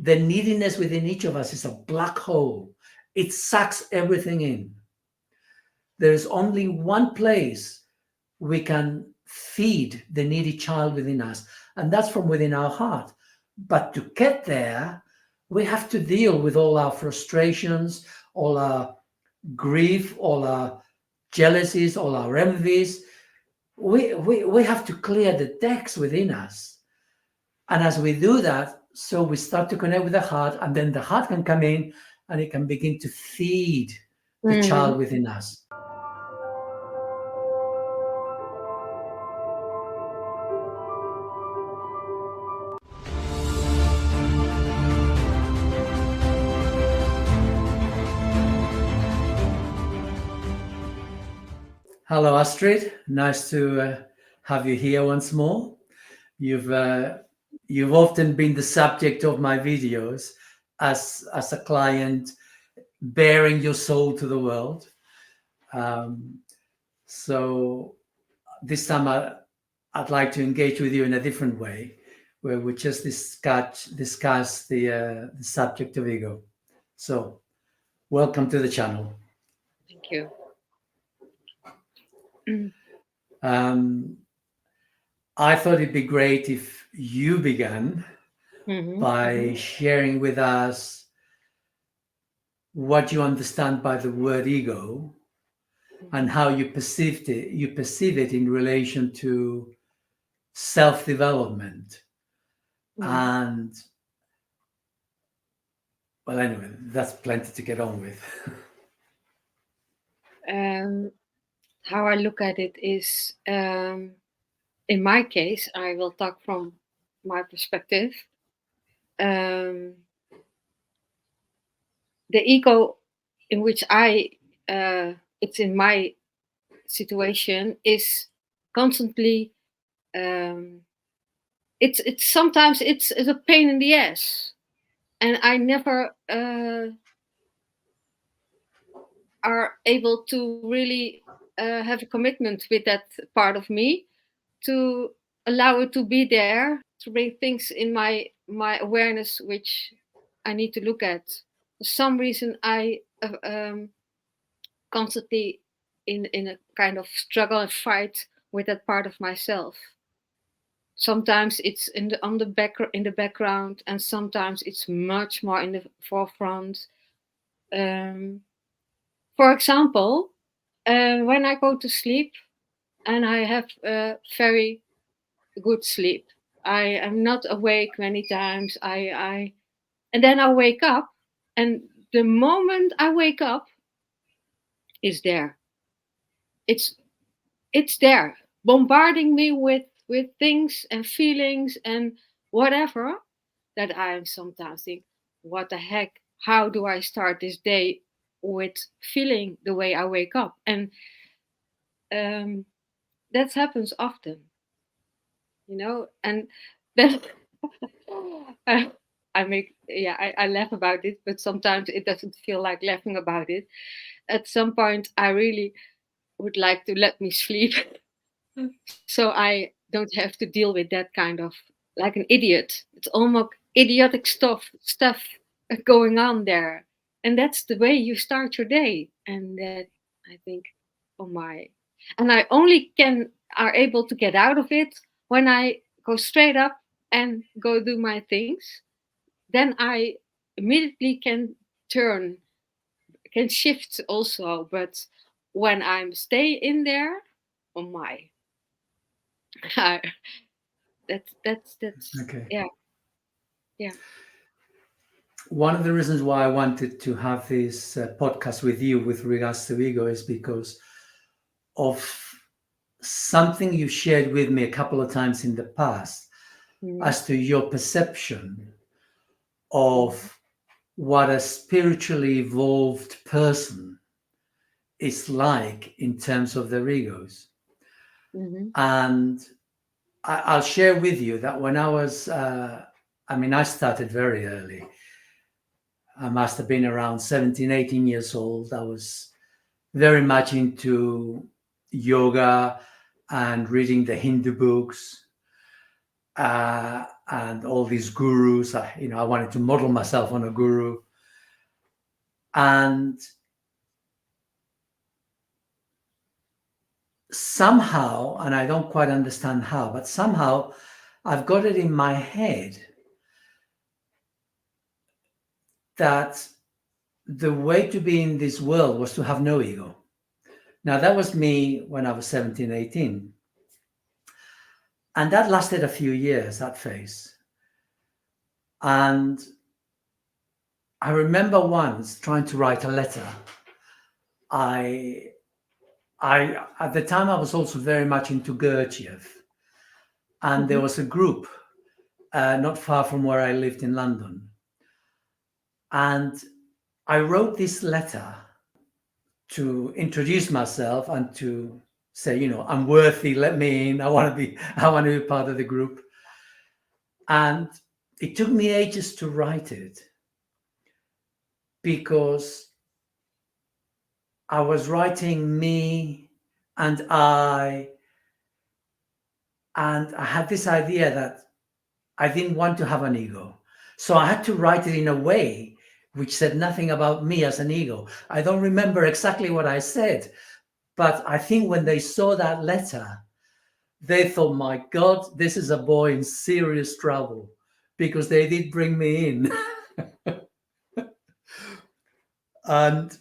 the neediness within each of us is a black hole. It sucks everything in. There is only one place we can feed the needy child within us, and that's from within our heart. But to get there, we have to deal with all our frustrations, all our grief, all our jealousies, all our envies. We have to clear the decks within us. And as we do that, so we start to connect with the heart, and then the heart can come in and it can begin to feed the child within us. Hello, Astrid. Nice to have you here once more. You've often been the subject of my videos as a client, bearing your soul to the world. So this time I'd like to engage with you in a different way, where we just discuss the subject of ego. So welcome to the channel. Thank you. I thought it'd be great if you began by sharing with us what you understand by the word ego and how you perceive it in relation to self-development. And well, anyway, that's plenty to get on with. How I look at it is, in my case, I will talk from my perspective. The ego in which it's in my situation is constantly, it's sometimes it's a pain in the ass, and I never are able to really have a commitment with that part of me, to allow it to be there, to bring things in my awareness which I need to look at. For some reason, I constantly in a kind of struggle and fight with that part of myself. Sometimes it's in the background, and sometimes it's much more in the forefront. For example, when I go to sleep and I have very good sleep, I am not awake many times. And then I wake up, and the moment I wake up, is there. It's there, bombarding me with things and feelings and whatever, that I sometimes think, what the heck? How do I start this day with feeling the way I wake up? And that happens often, and then I laugh about it, but sometimes it doesn't feel like laughing about it. At some point, I really would like to let me sleep, so I don't have to deal with that kind of, like an idiot. It's almost idiotic stuff going on there, and that's the way you start your day. And that, I think, oh my, and I only are able to get out of it when I go straight up and go do my things. Then I immediately can shift also. But when I'm stay in there, oh my, that's Okay. yeah. One of the reasons why I wanted to have this podcast with you with regards to ego is because of something you shared with me a couple of times in the past as to your perception of what a spiritually evolved person is like in terms of their egos. And I'll share with you that when I was, I started very early. I must have been around 17, 18 years old. I was very much into yoga and reading the Hindu books. and all these gurus. I wanted to model myself on a guru, and somehow, and I don't quite understand how, but somehow I've got it in my head that the way to be in this world was to have no ego. Now, that was me when I was 17, 18. And that lasted a few years, that phase. And I remember once trying to write a letter. I at the time I was also very much into Gurdjieff, and there was a group not far from where I lived in London, and I wrote this letter to introduce myself and to say, I'm worthy, let me in. I want to be part of the group. And it took me ages to write it because I was writing me and I had this idea that I didn't want to have an ego. So I had to write it in a way which said nothing about me as an ego. I don't remember exactly what I said, but I think when they saw that letter, they thought, my God, this is a boy in serious trouble, because they did bring me in. And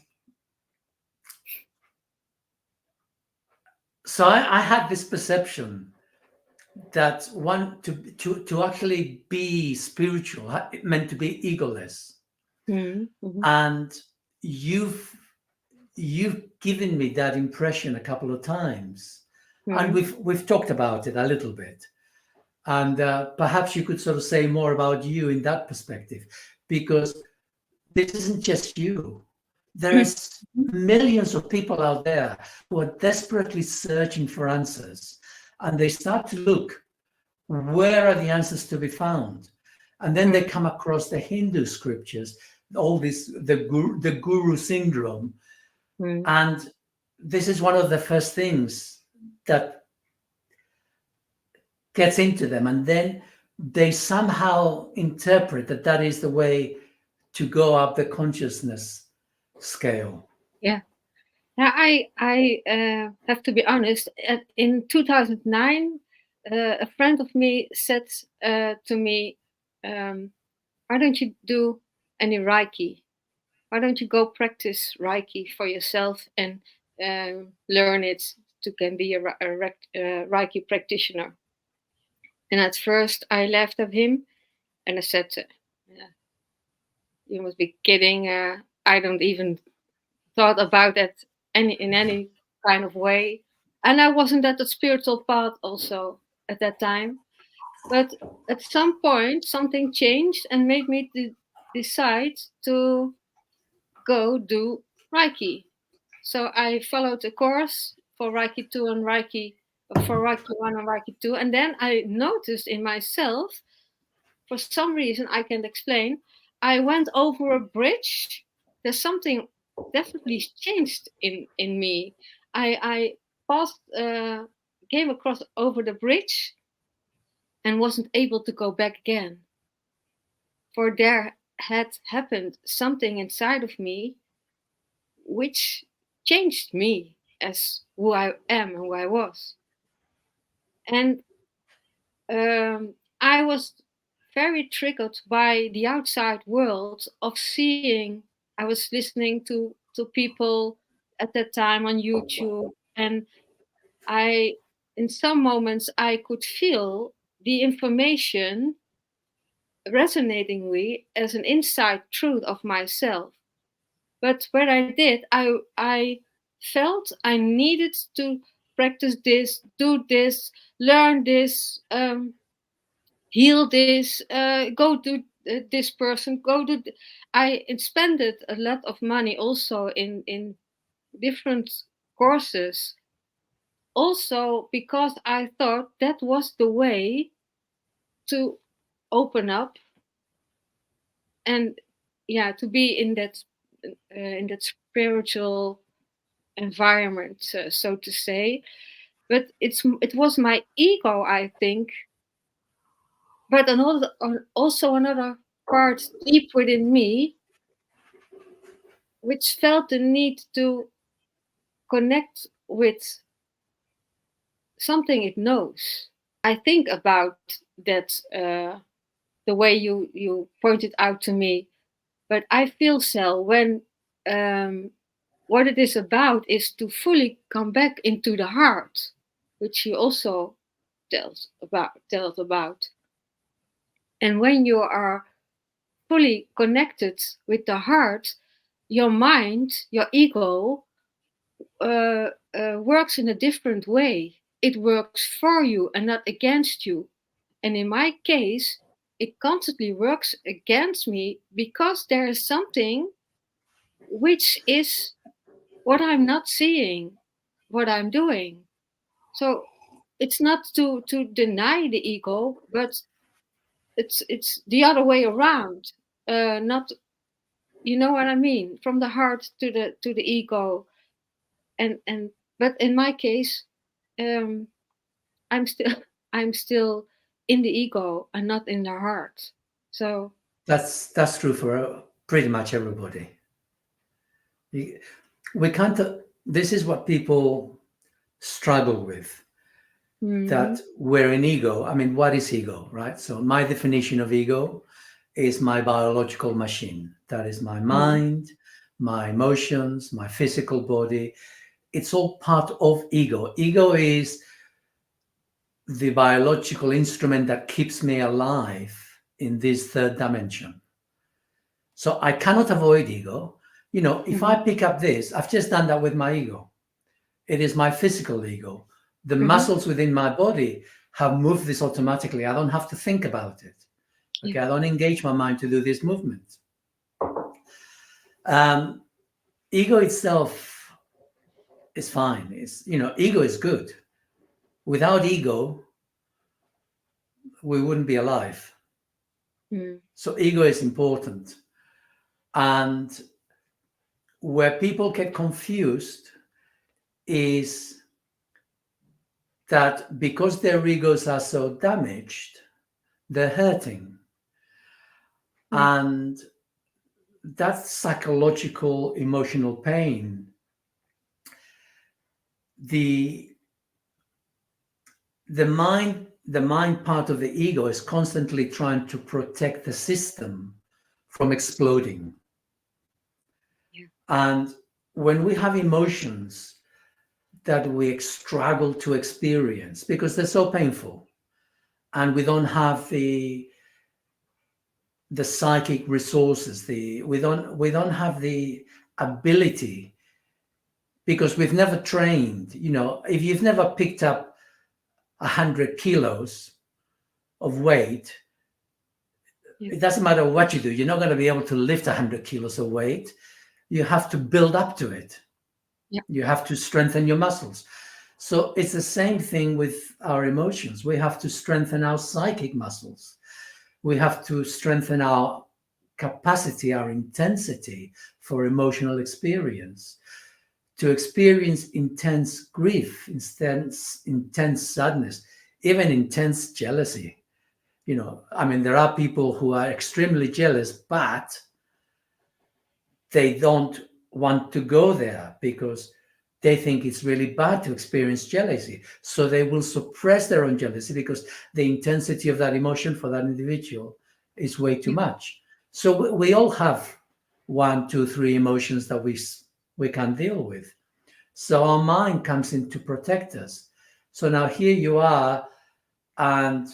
so I had this perception that to actually be spiritual, it meant to be egoless. Mm-hmm. And you've given me that impression a couple of times, and we've talked about it a little bit. And perhaps you could sort of say more about you in that perspective, because this isn't just you. There's millions of people out there who are desperately searching for answers, and they start to look, where are the answers to be found? And then they come across the Hindu scriptures, all this, the guru syndrome. And this is one of the first things that gets into them. And then they somehow interpret that that is the way to go up the consciousness scale. Yeah. Now, I have to be honest. In 2009, a friend of me said to me, "Why don't you do any Reiki? Why don't you go practice Reiki for yourself and learn it to can be a Reiki practitioner?" And at first, I laughed at him, and I said, "You must be kidding! I don't even thought about that in any kind of way." And I wasn't at the spiritual path also at that time. But at some point, something changed and made me decide to go do Reiki. So I followed a course for Reiki 2 and Reiki for Reiki 1 and Reiki 2. And then I noticed in myself, for some reason I can't explain, I went over a bridge. There's something definitely changed in me. I passed, came across over the bridge and wasn't able to go back again. For there had happened something inside of me which changed me as who I am and who I was. And I was very triggered by the outside world of seeing. I was listening to people at that time on YouTube, and I, in some moments, I could feel the information resonating with me as an inside truth of myself. But what I did, I felt I needed to practice this, do this, learn this, heal this, go to this person, go to. I expended a lot of money also in different courses, also because I thought that was the way to open up and, yeah, to be in that spiritual environment, so to say. But it was my ego, I think, but also another part deep within me, which felt the need to connect with something it knows. I think about that, the way you pointed out to me, but I feel, Sal, when what it is about is to fully come back into the heart, which you also tells about. And when you are fully connected with the heart, your mind, your ego, works in a different way. It works for you and not against you. And in my case, it constantly works against me because there is something which is what I'm not seeing, what I'm doing. So it's not to deny the ego, but it's the other way around. Not, you know what I mean, from the heart to the ego, and but in my case, um, I'm still I'm still in the ego and not in the heart. So That's true for pretty much everybody. We can't. This is what people struggle with. mm, That we're in ego. I mean, what is ego, right? So my definition of ego is my biological machine. That is my mm, mind, my emotions, my physical body. It's all part of ego. Ego is the biological instrument that keeps me alive in this third dimension. So I cannot avoid ego. If I mhm, pick up this, I've just done that with my ego. It is my physical ego. The mhm, muscles within my body have moved this automatically. I don't have to think about it. yeah, Okay, I don't engage my mind to do this movement. Um, Ego itself is fine. Ego is good. Without ego, we wouldn't be alive. mm, So ego is important. And where people get confused is that because their egos are so damaged, they're hurting. yeah, And that psychological, emotional pain, the the mind part of the ego is constantly trying to protect the system from exploding. yeah, And when we have emotions that we struggle to experience because they're so painful, and we don't have the psychic resources, we don't have the ability, because we've never trained. If you've never picked up 100 kilos of weight, yeah, it doesn't matter what you do, you're not going to be able to lift 100 kilos of weight. You have to build up to it. yeah, You have to strengthen your muscles. So it's the same thing with our emotions. We have to strengthen our psychic muscles. We have to strengthen our capacity, our intensity for emotional experience. To experience intense grief, intense sadness, even intense jealousy. There are people who are extremely jealous, but they don't want to go there because they think it's really bad to experience jealousy. So they will suppress their own jealousy because the intensity of that emotion for that individual is way too yeah, much. So we all have one, two, three emotions that we can deal with. So our mind comes in to protect us. So now here you are, and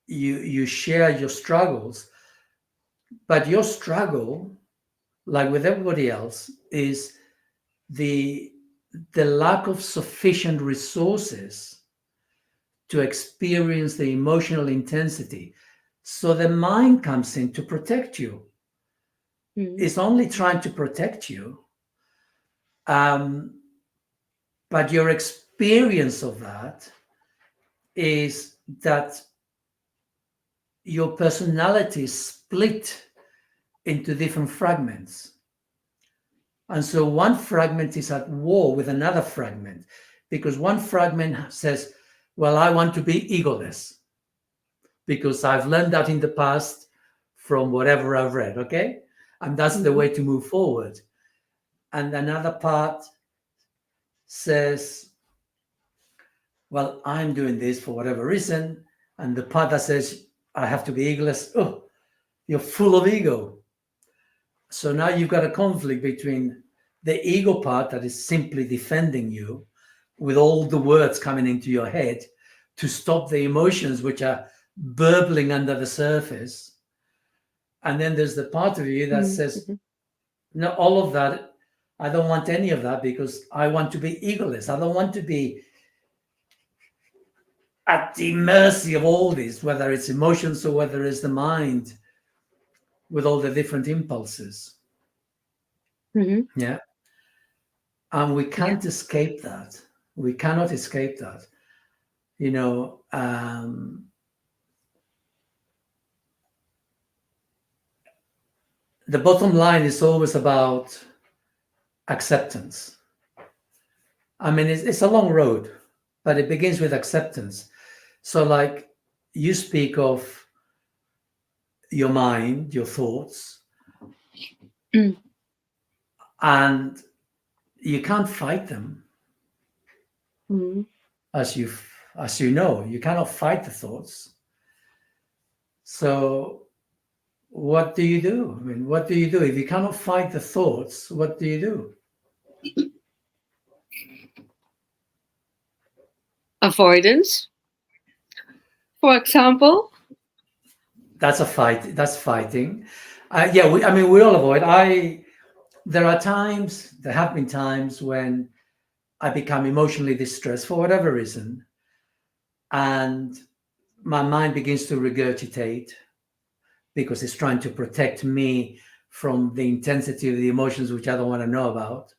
you share your struggles, but your struggle, like with everybody else, is the lack of sufficient resources to experience the emotional intensity. So the mind comes in to protect you. mm, It's only trying to protect you, um, but your experience of that is that your personality is split into different fragments. And so one fragment is at war with another fragment, because one fragment says, well, I want to be egoless. because I've learned that in the past from whatever I've read. Okay. And that's the Mhm. way to move forward. And another part says, well, I'm doing this for whatever reason. And the part that says, I have to be egoless, oh, you're full of ego. So now you've got a conflict between the ego part that is simply defending you with all the words coming into your head to stop the emotions which are burbling under the surface. And then there's the part of you that says, Mhm. no, all of that, I don't want any of that because I want to be egoless. I don't want to be at the mercy of all this, whether it's emotions or whether it's the mind with all the different impulses. Mhm. Yeah. And we Yeah. can't escape that. We cannot escape that. You know, the bottom line is always about acceptance. I mean, it's a long road, but it begins with acceptance. So, like, you speak of your mind, your thoughts, Mm. and you can't fight them, Mhm. as you know, you cannot fight the thoughts. So, what do you do? I mean, what do you do if you cannot fight the thoughts? What do you do? Avoidance, for example. That's a fight. That's fighting. Yeah, I mean, we all avoid. There are times. There have been times when I become emotionally distressed for whatever reason, and my mind begins to regurgitate because it's trying to protect me from the intensity of the emotions which I don't want to know about.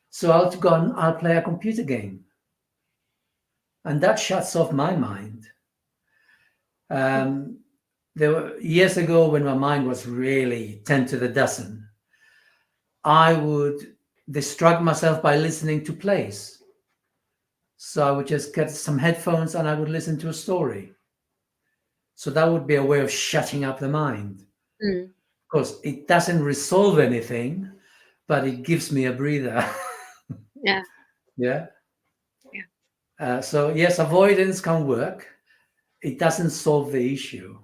So I'll go and I'll play a computer game, and that shuts off my mind. Um, there were years ago when my mind was really 10 to the dozen. I would distract myself by listening to plays. So I would just get some headphones and I would listen to a story. So that would be a way of shutting up the mind. Mm. Of course, it doesn't resolve anything, but it gives me a breather. Yeah. Yeah. Yeah. So, yes, avoidance can work. It doesn't solve the issue.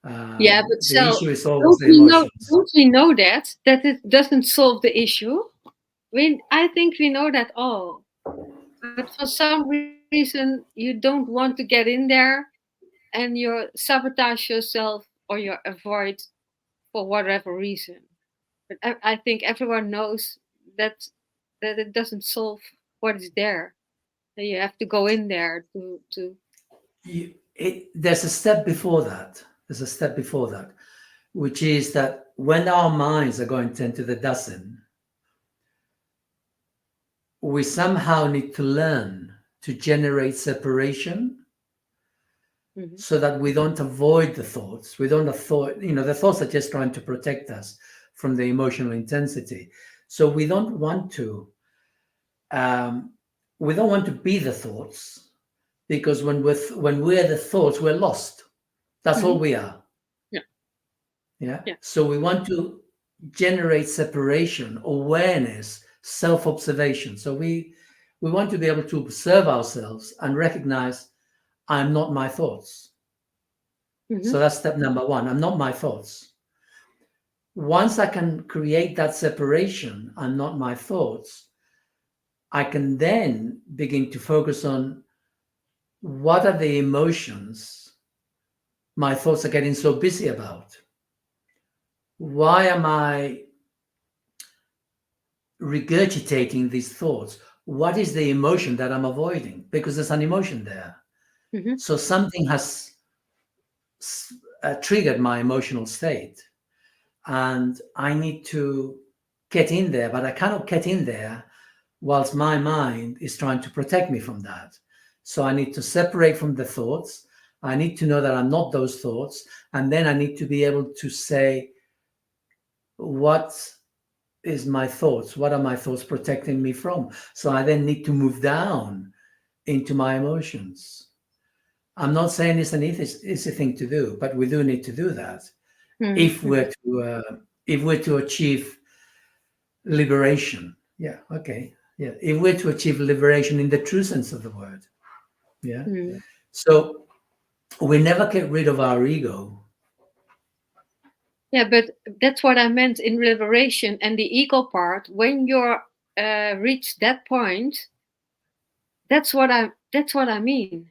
Yeah, but The so issue is always the emotions. don't we know that it doesn't solve the issue? I think we know that all, but for some reason you don't want to get in there, and you sabotage yourself or you avoid for whatever reason. But I think everyone knows that that it doesn't solve what is there. And you have to go in there to. There's a step before that. There's a step before that, which is that when our minds are going 10 to the dozen, we somehow need to learn to generate separation Mhm. so that we don't avoid the thoughts. We don't thought, the thoughts are just trying to protect us from the emotional intensity. So um, we don't want to be the thoughts because when we're the thoughts, we're lost. That's all Mhm. we are. Yeah. Yeah. Yeah. So we want to generate separation, awareness, self-observation. So we want to be able to observe ourselves and recognize I'm not my thoughts. So Mhm. that's step number one. I'm not my thoughts. Once I can create that separation, I'm not my thoughts, I can then begin to focus on what are the emotions my thoughts are getting so busy about. Why am I regurgitating these thoughts? What is the emotion that I'm avoiding? Because there's an emotion there. Mhm. So something has triggered my emotional state. And I need to get in there, but I cannot get in there whilst my mind is trying to protect me from that. So I need to separate from the thoughts. I need to know that I'm not those thoughts. And then I need to be able to say, what is my thoughts? What are my thoughts protecting me from? So I then need to move down into my emotions. I'm not saying it's an easy thing to do, but we do need to do that if Mm-hmm. we're to achieve liberation. Yeah, okay. Yeah, if we're to achieve liberation in the true sense of the word. Yeah. Mm-hmm. So we never get rid of our ego. Yeah, but that's what I meant in liberation and the ego part. When you're reach that point, that's what I mean.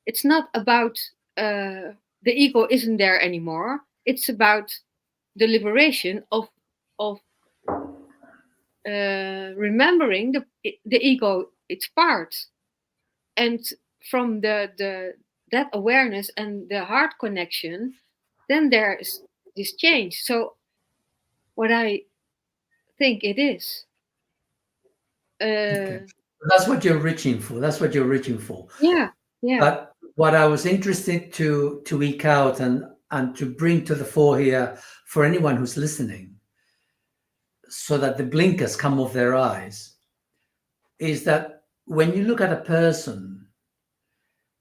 It's not about the ego isn't there anymore. It's about the liberation of remembering the ego, its part, and from the that awareness and the heart connection, then there is this change. So what I think it is, Okay. uh, That's what you're reaching for. That's what you're reaching for. yeah, yeah, But what I was interested to eke out and to bring to the fore here for anyone who's listening, so that the blinkers come off their eyes, is that when you look at a person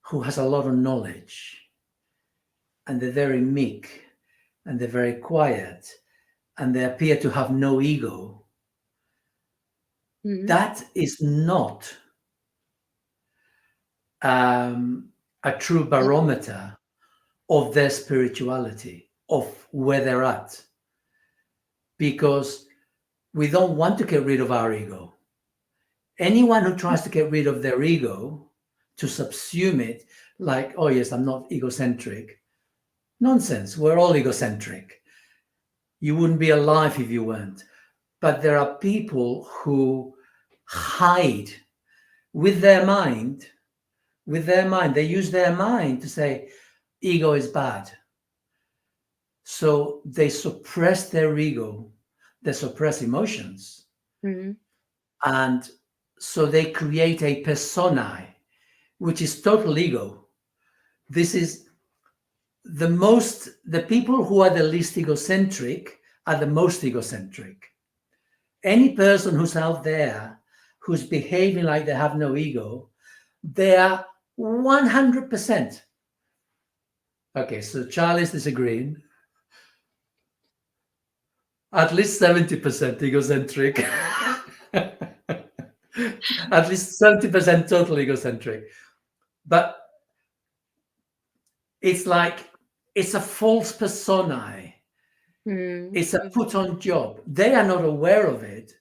who has a lot of knowledge and they're very meek and they're very quiet and they appear to have no ego, mm-hmm. that is not a true barometer of their spirituality, of where they're at, because we don't want to get rid of our ego. Anyone who tries to get rid of their ego, to subsume it like, oh yes, I'm not egocentric, nonsense. We're all egocentric. You wouldn't be alive if you weren't. But there are people who hide with their mind. They use their mind to say ego is bad. So they suppress their ego, they suppress emotions, Mm-hmm. and so they create a personae, which is total ego. This is the people who are the least egocentric are the most egocentric. Any person who's out there who's behaving like they have no ego, they are 100%. Okay, so Charlie's disagreeing. At least 70% egocentric. At least 70% total egocentric. But it's like it's a false personae. It's a Mm-hmm. put on job. They are not aware of it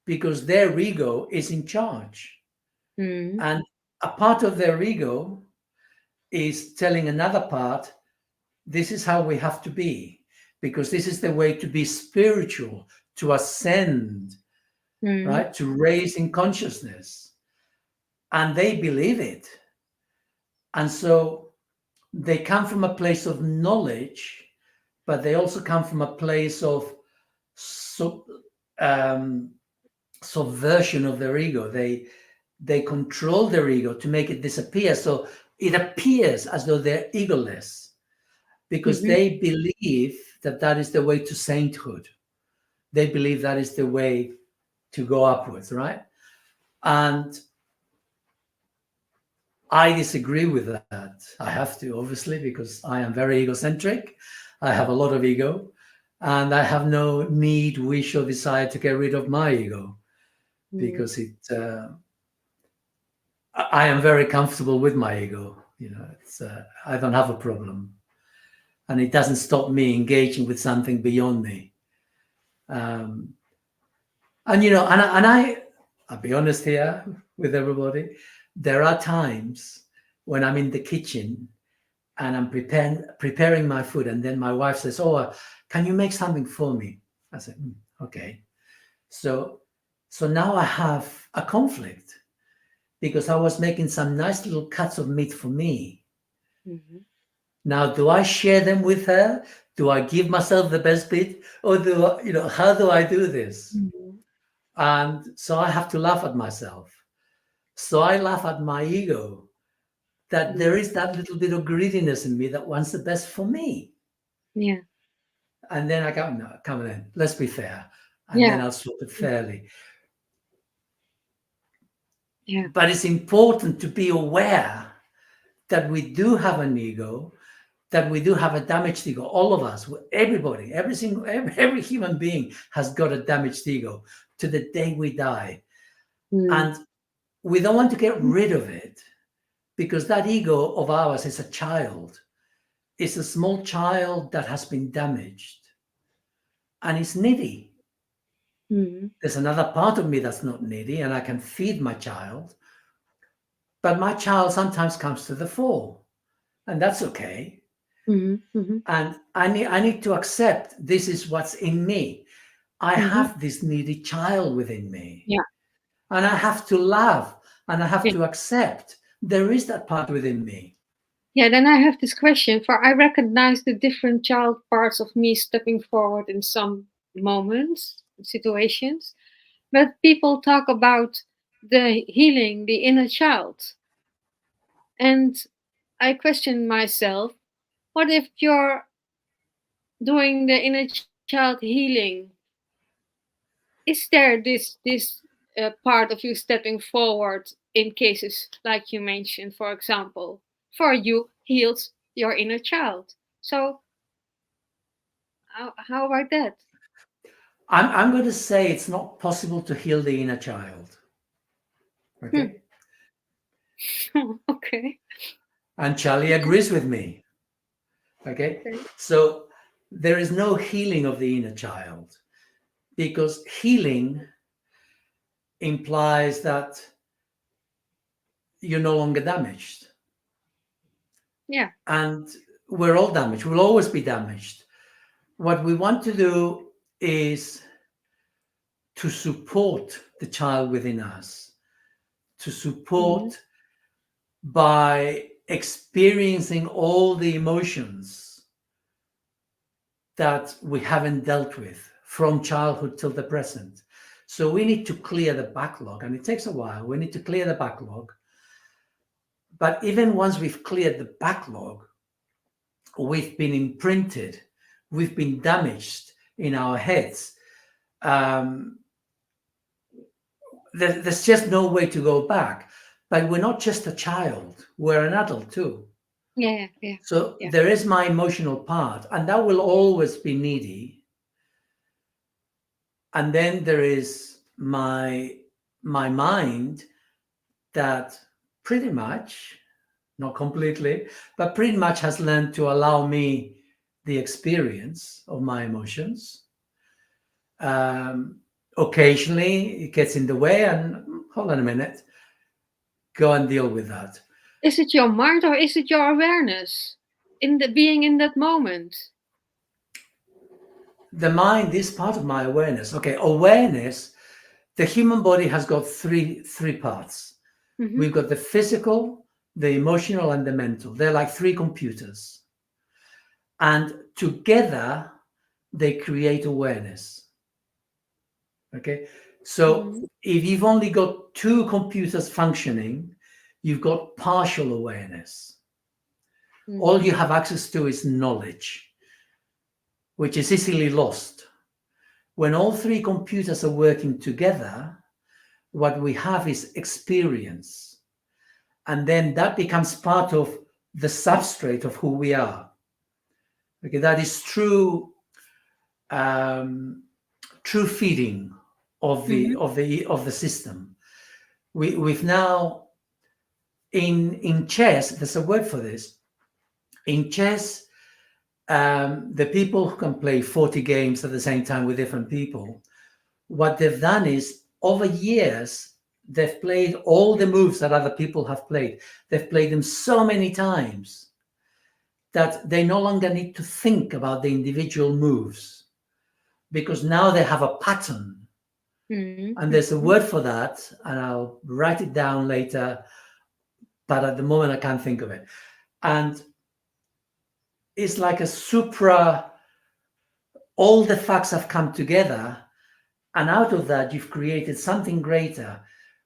because their ego is in charge. Mm-hmm. And a part of their ego is telling another part, this is how we have to be, because this is the way to be spiritual, to ascend, Mm-hmm. right? To raise in consciousness. And they believe it. And so they come from a place of knowledge, but they also come from a place of um, subversion of their ego. They control their ego to make it disappear. So it appears as though they're egoless because Mm-hmm. they believe that that is the way to sainthood. They believe that is the way to go upwards, right? And I disagree with that. I have to, obviously, because I am very egocentric. I have a lot of ego, and I have no need, wish, or desire to get rid of my ego because I am very comfortable with my ego. I don't have a problem, and it doesn't stop me engaging with something beyond me. Um, I'll be honest here with everybody. There are times when I'm in the kitchen and I'm preparing my food, and then my wife says, "Oh, can you make something for me?" I said, "Okay." So now I have a conflict because I was making some nice little cuts of meat for me. Mm-hmm. Now, do I share them with her? Do I give myself the best bit, or how do I do this? Mm-hmm. And so I have to laugh at myself. So I laugh at my ego that there is that little bit of greediness in me that wants the best for me. Yeah, And then I go, no, come on in, let's be fair. And then yeah, I'll swap it fairly. yeah. But it's important to be aware that we do have an ego, that we do have a damaged ego. All of us, everybody, every human being has got a damaged ego to the day we die. Mm. And we don't want to get rid of it because that ego of ours is a child. It's a small child that has been damaged and it's needy. Mm. There's another part of me that's not needy and I can feed my child, but my child sometimes comes to the fore, and that's okay. Mhm, mhm, And I need to accept this is what's in me. I mhm. have this needy child within me, Yeah, and I have to love and I have yeah. to accept there is that part within me. Yeah, then I have this question, for I recognize the different child parts of me stepping forward in some moments, situations, but people talk about the healing the inner child. And I question myself, what if you're doing the inner child healing? Is there this part of you stepping forward in cases like you mentioned, for example, for you heals your inner child? So how about that? I'm going to say it's not possible to heal the inner child. Hmm. Okay. Okay. And Charlie agrees with me. Okay. Okay. So there is no healing of the inner child because healing implies that you're no longer damaged. Yeah. And we're all damaged. We'll always be damaged. What we want to do is to support the child within us, to Hmm. support by experiencing all the emotions that we haven't dealt with from childhood till the present. So we need to clear the backlog, and it takes a while. We need to clear the backlog. But even once we've cleared the backlog, we've been imprinted, we've been damaged in our heads. Um, there's just no way to go back. But we're not just a child, we're an adult too. Yeah. Yeah. So Yeah. there is my emotional part, and that will always be needy. And then there is my mind that pretty much, not completely, but pretty much has learned to allow me the experience of my emotions. Um, Occasionally it gets in the way, and hold on a minute, go and deal with that. Is it your mind or is it your awareness in the being in that moment? The mind is part of my awareness. Okay, awareness. The human body has got three parts. Hmm. We've got the physical, the emotional, and the mental. They're like three computers, and together they create awareness. Okay, so Hmm. if you've only got two computers functioning, you've got partial awareness. All Hmm. you have access to is knowledge, which is easily lost. When all three computers are working together, what we have is experience. And then that becomes part of the substrate of who we are. Okay, that is um, true feeding of the Hmm. of the of the system. We've now in chess. There's a word for this. In chess, the people who can play 40 games at the same time with different people, what they've done is over years they've played all the moves that other people have played. They've played them so many times that they no longer need to think about the individual moves because now they have a pattern. Hmm. And there's a word for that, and I'll write it down later, but at the moment I can't think of it. And it's like a supra, all the facts have come together, and out of that, you've created something greater,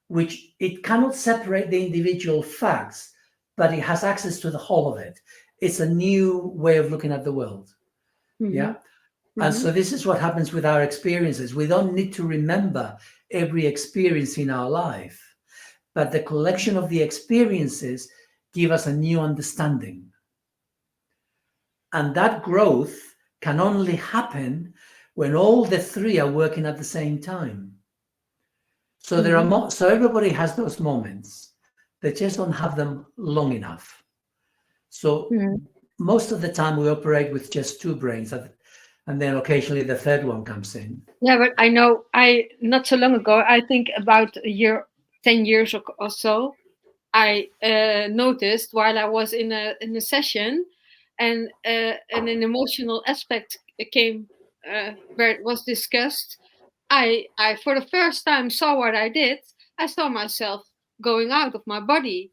which it cannot separate the individual facts, but it has access to the whole of it. It's a new way of looking at the world. Hmm. Yeah. And Hmm. so this is what happens with our experiences. We don't need to remember every experience in our life, but the collection of the experiences give us a new understanding. And that growth can only happen when all the three are working at the same time. So there are so everybody has those moments. They just don't have them long enough. So most of the time we operate with just two brains, and then occasionally the third one comes in. Yeah, but I know not so long ago, I think about a year, 10 years or so, I noticed while I was in a session, and an emotional aspect came where it was discussed. I for the first time saw what I did. I saw myself going out of my body,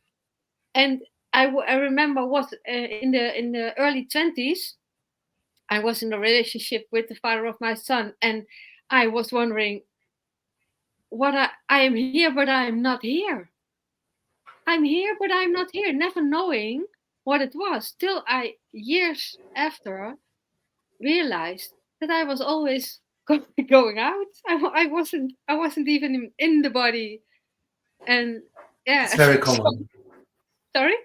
and I remember what in the early 20s. I was in a relationship with the father of my son, and I was wondering what I am here, but I am not here. I'm here, but I'm not here, never knowing what it was. Till I, years after, realized that I was always going out. I wasn't even in the body, and It's yeah. very common. Sorry.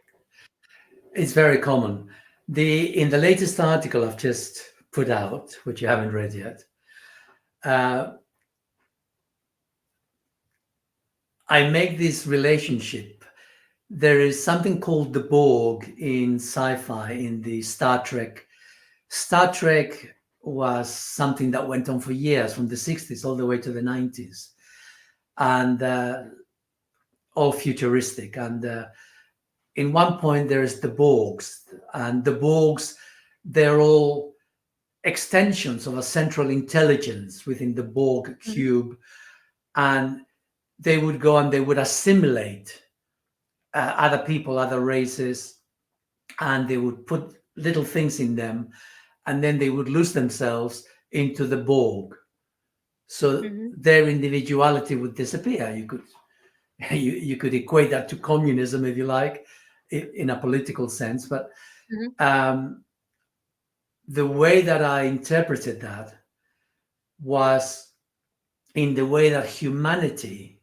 It's very common. In the latest article I've just put out, which you haven't read yet, I make this relationship. There is something called the Borg in sci-fi, in the Star Trek. Star Trek was something that went on for years, from the 60s all the way to the 90s, and all futuristic. And in one point, there's the Borgs, and the Borgs, they're all extensions of a central intelligence within the Borg cube, and they would go and they would assimilate other people, other races, and they would put little things in them, and then they would lose themselves into the Borg. So their individuality would disappear. You could equate that to communism, if you like, in a political sense. But the way that I interpreted that was in the way that humanity,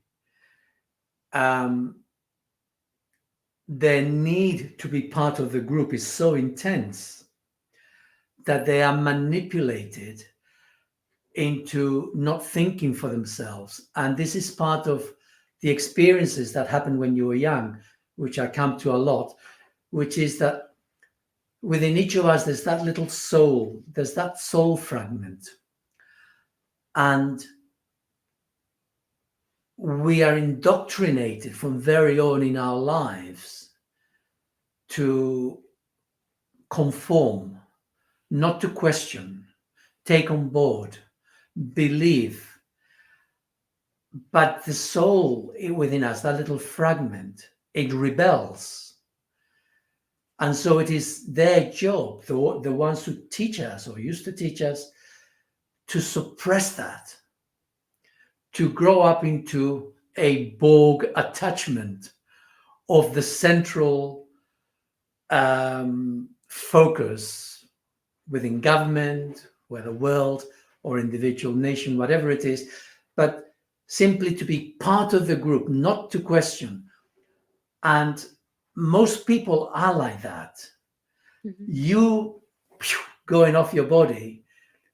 their need to be part of the group is so intense that they are manipulated into not thinking for themselves. And this is part of the experiences that happen when you were young, which I come to a lot, which is that within each of us, there's that little soul, there's that soul fragment. And we are indoctrinated from very early in our lives to conform, not to question, take on board, believe. But the soul within us, that little fragment, it rebels. And so it is their job, the ones who teach us or used to teach us, to suppress that, to grow up into a Borg attachment of the central focus within government, whether world or individual nation, whatever it is, but simply to be part of the group, not to question. And most people are like that. You going off your body,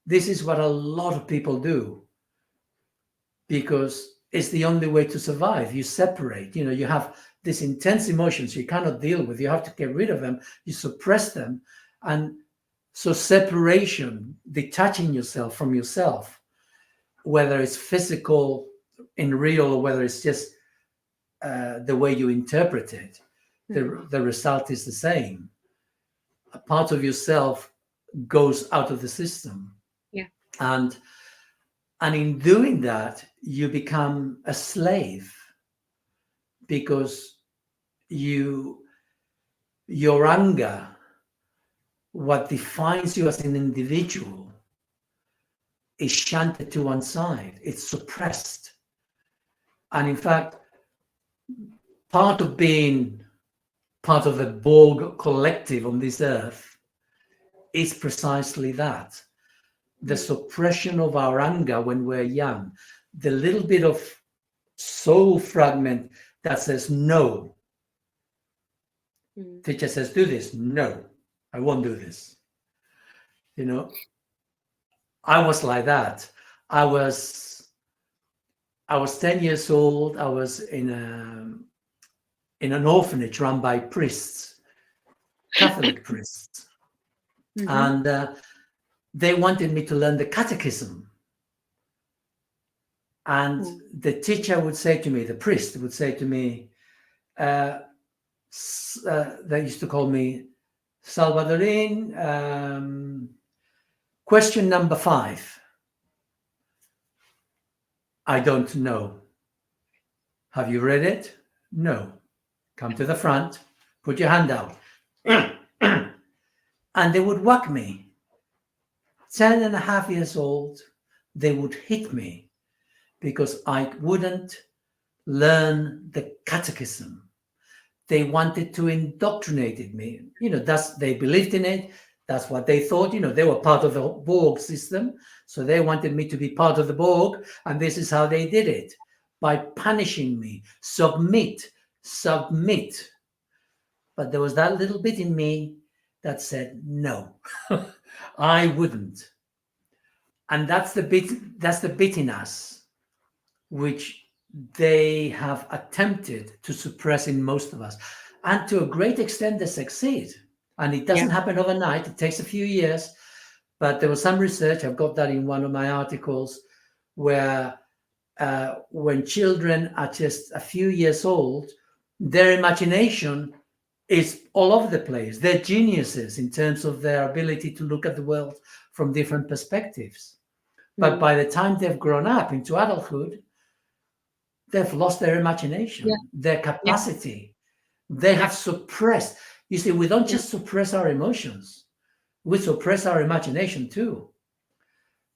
this is what a lot of people do, because it's the only way to survive. You separate, you have these intense emotions you cannot deal with. You have to get rid of them. You suppress them. And so separation, detaching yourself from yourself, whether it's physical in real or whether it's just the way you interpret it, the result is the same. A part of yourself goes out of the system. Yeah. And in doing that, you become a slave, because your anger, what defines you as an individual, is shunted to one side. It's suppressed. And in fact, part of being part of the Borg collective on this earth is precisely that. The suppression of our anger when we're young, the little bit of soul fragment that says no. Mm. Teacher says, do this. No, I won't do this. You know, I was like that. I was 10 years old. I was in an orphanage run by priests, Catholic priests, Mhm. and they wanted me to learn the catechism. And Mm. the teacher would say to me, the priest would say to me, they used to call me Salvadorin. Question number 5. I don't know. Have you read it? No. Come to the front, put your hand out. And they would whack me. 10 and a half years old, they would hit me because I wouldn't learn the catechism. They wanted to indoctrinate me. They believed in it. That's what they thought. They were part of the Borg system. So they wanted me to be part of the Borg. And this is how they did it, by punishing me. Submit. But there was that little bit in me that said, no, I wouldn't. And that's the bit in us which they have attempted to suppress in most of us. And to a great extent, they succeed. And it Yeah. doesn't happen overnight. It takes a few years. But there was some research, I've got that in one of my articles, where when children are just a few years old, their imagination is all over the place. They're geniuses in terms of their ability to look at the world from different perspectives. But Mm. by the time they've grown up into adulthood, they've lost their imagination, Yeah. their Yeah. capacity. They Yeah. have suppressed. You see, we don't Yeah. just suppress our emotions, we suppress our imagination too.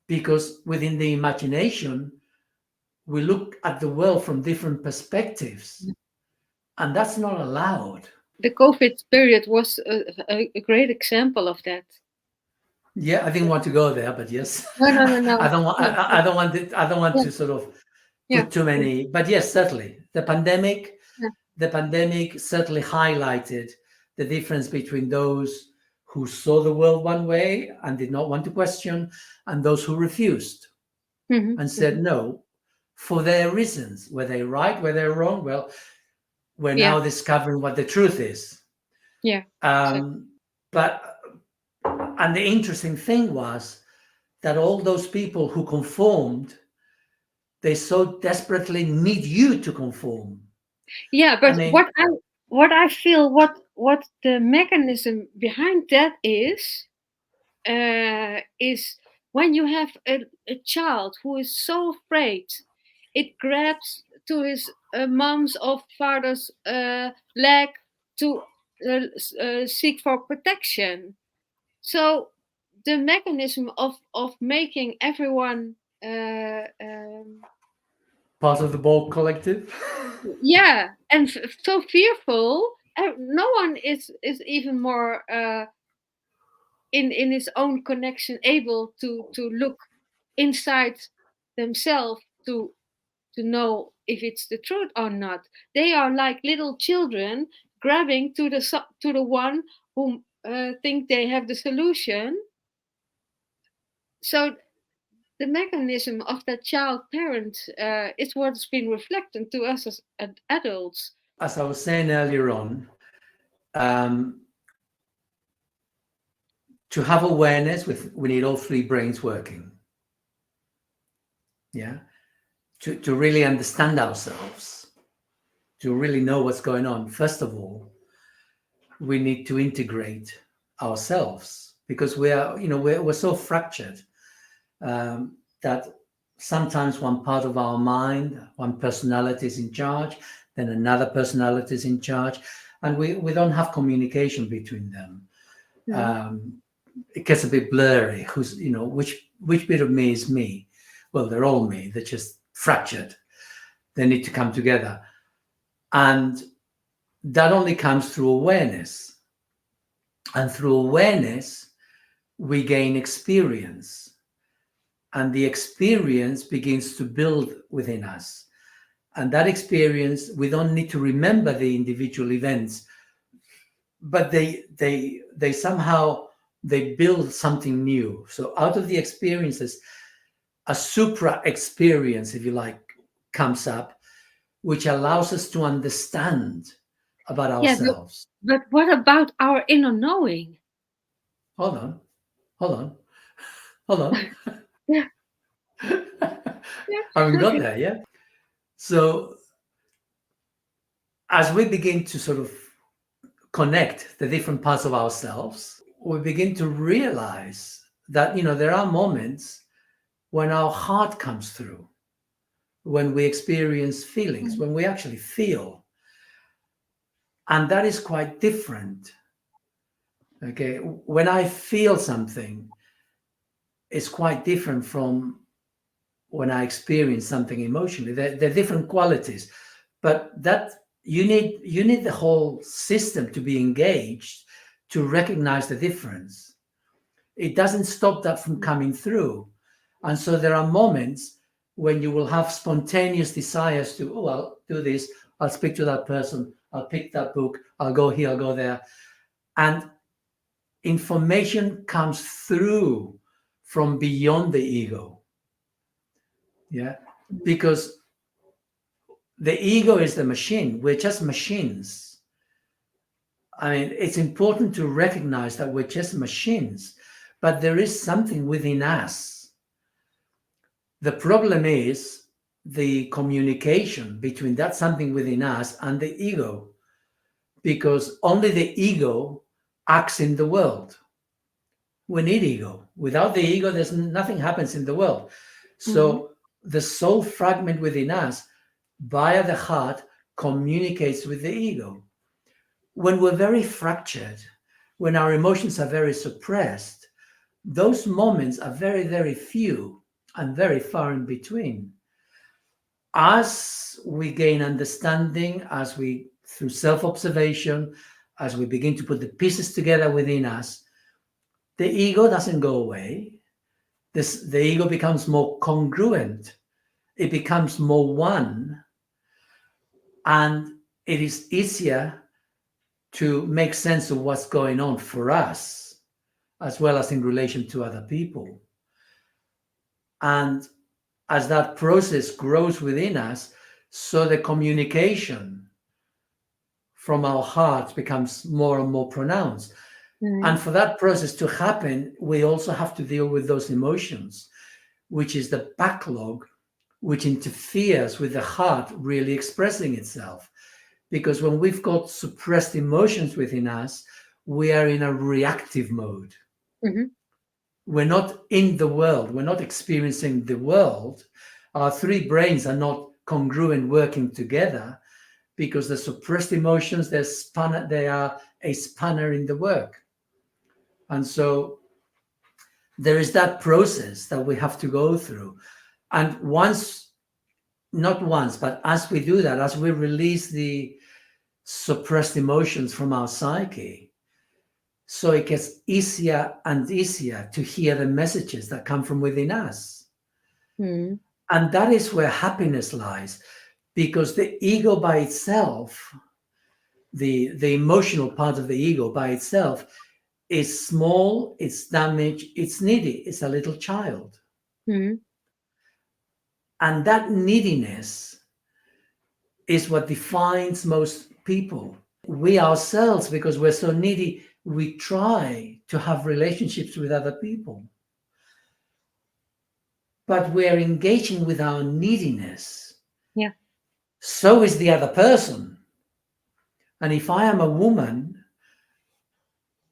Because within the imagination, we look at the world from different perspectives, Yeah. and that's not allowed. The COVID period was a great example of that. Yeah, I didn't want to go there, but yes, No, no, no, no. I don't want. No. I don't want. I don't want Yeah. to sort of Yeah. put too Yeah. many. But yes, certainly the pandemic. Yeah. The pandemic certainly highlighted the difference between those who saw the world one way and did not want to question, and those who refused Mhm. and Mhm. said no for their reasons. Were they right? Were they wrong? Well, we're Yeah. now discovering what the truth is. Yeah. So, But and the interesting thing was that all those people who conformed, they so desperately need you to conform. yeah, I but mean, what I feel, what the mechanism behind that is when you have a child who is so afraid, it grabs to his mom's or father's leg to seek for protection. So the mechanism of making everyone part of the Borg collective. yeah, and so fearful, no one is even more in his own connection able to look inside themselves to know if it's the truth or not. They are like little children grabbing to to the one who think they have the solution. So the mechanism of that child parent is what's been reflected to us as adults. As I was saying earlier on, um, to have awareness, we need all 3 brains working. Yeah, to really understand ourselves, to really know what's going on. First of all, we need to integrate ourselves because we're so fractured that sometimes one part of our mind, one personality is in charge, then another personality is in charge, and we don't have communication between them. Mhm. It gets a bit blurry. Which bit of me is me? Well, they're all me. They're just fractured. They need to come together, and that only comes through awareness. And through awareness, we gain experience, and the experience begins to build within us. And that experience, we don't need to remember the individual events. but they somehow they build something new. So out of the experiences, a supra experience, if you like, comes up, which allows us to understand about Yeah, ourselves. but what about our inner knowing? Hold on, hold on, hold Yeah, on. yeah. Haven't got Okay. there yet. So as we begin to sort of connect the different parts of ourselves, we begin to realize that, there are moments when our heart comes through, when we experience feelings, Mhm. when we actually feel. And that is quite different. Okay. When I feel something, it's quite different from when I experience something emotionally. They're different qualities, but that you need the whole system to be engaged to recognize the difference. It doesn't stop that from coming through. And so there are moments when you will have spontaneous desires to, oh, I'll do this, I'll speak to that person, I'll pick that book, I'll go here, I'll go there. And information comes through from beyond the ego. Yeah. Because the ego is the machine. We're just machines. I mean, it's important to recognize that we're just machines, but there is something within us. The problem is the communication between that something within us and the ego, because only the ego acts in the world. We need ego. Without the ego, there's nothing happens in the world. Mhm. So the soul fragment within us, via the heart, communicates with the ego. When we're very fractured, when our emotions are very suppressed, those moments are very, very few and very far in between. As we gain understanding, as we, through self observation, as we begin to put the pieces together within us, the ego doesn't go away. The ego becomes more congruent, it becomes more one, and it is easier to make sense of what's going on for us, as well as in relation to other people. And as that process grows within us, so the communication from our hearts becomes more and more pronounced. And Mhm. for that process to happen, we also have to deal with those emotions, which is the backlog, which interferes with the heart really expressing itself. Because when we've got suppressed emotions within us, we are in a reactive mode. Mhm. We're not in the world, we're not experiencing the world. Our three brains are not congruent working together because the suppressed emotions, they are a spanner in the work. And so there is that process that we have to go through. And not once, but as we do that, as we release the suppressed emotions from our psyche, so it gets easier and easier to hear the messages that come from within us. Mhm. And that is where happiness lies, because the ego by itself, the emotional part of the ego by itself, is small, it's damaged, it's needy, it's a little child. Mhm. And that neediness is what defines most people. We ourselves, because we're so needy, we try to have relationships with other people, but we're engaging with our neediness. Yeah. So is the other person. And if I am a woman,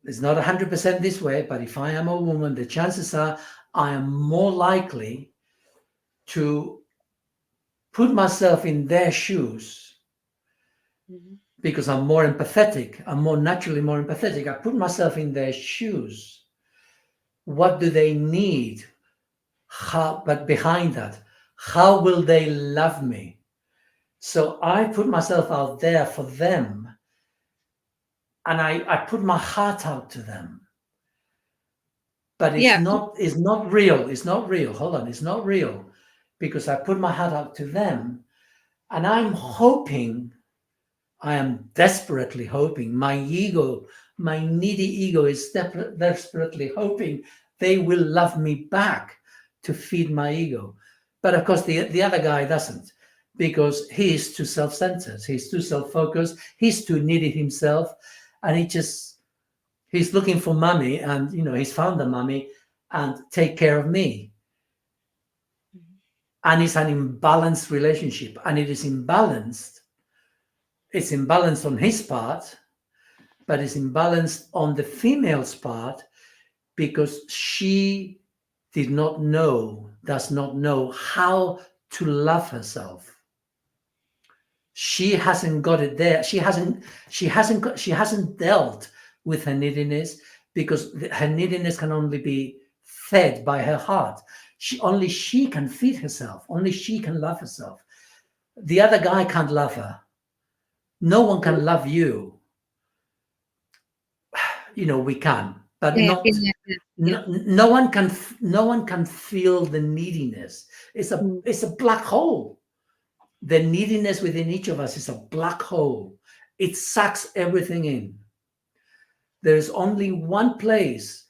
it's not 100% this way, but if I am a woman, the chances are I am more likely to put myself in their shoes Mhm. because I'm more empathetic. I'm more naturally more empathetic. I put myself in their shoes. What do they need? How, but behind that, how will they love me? So I put myself out there for them, and I put my heart out to them. But it's Yeah. not it's not real. It's not real. Hold on, it's not real because I put my heart out to them, and I'm hoping I am desperately hoping, my needy ego is desperately hoping they will love me back to feed my ego. But of course, the other guy doesn't, because he is too self-centered, he's too self-focused, he's too needy himself, and he's looking for mommy, and he's found the mommy and take care of me. And it's an imbalanced relationship, and it is imbalanced. It's imbalanced on his part, but it's imbalanced on the female's part because she does not know how to love herself. She hasn't got it there. She hasn't dealt with her neediness, because her neediness can only be fed by her heart. Only she can feed herself. Only she can love herself. The other guy can't love her. No one can love you. We can, but Yeah, not. yeah, yeah, yeah. No one can feel the neediness. Mm. It's a black hole. The neediness within each of us is a black hole. It sucks everything in. There is only one place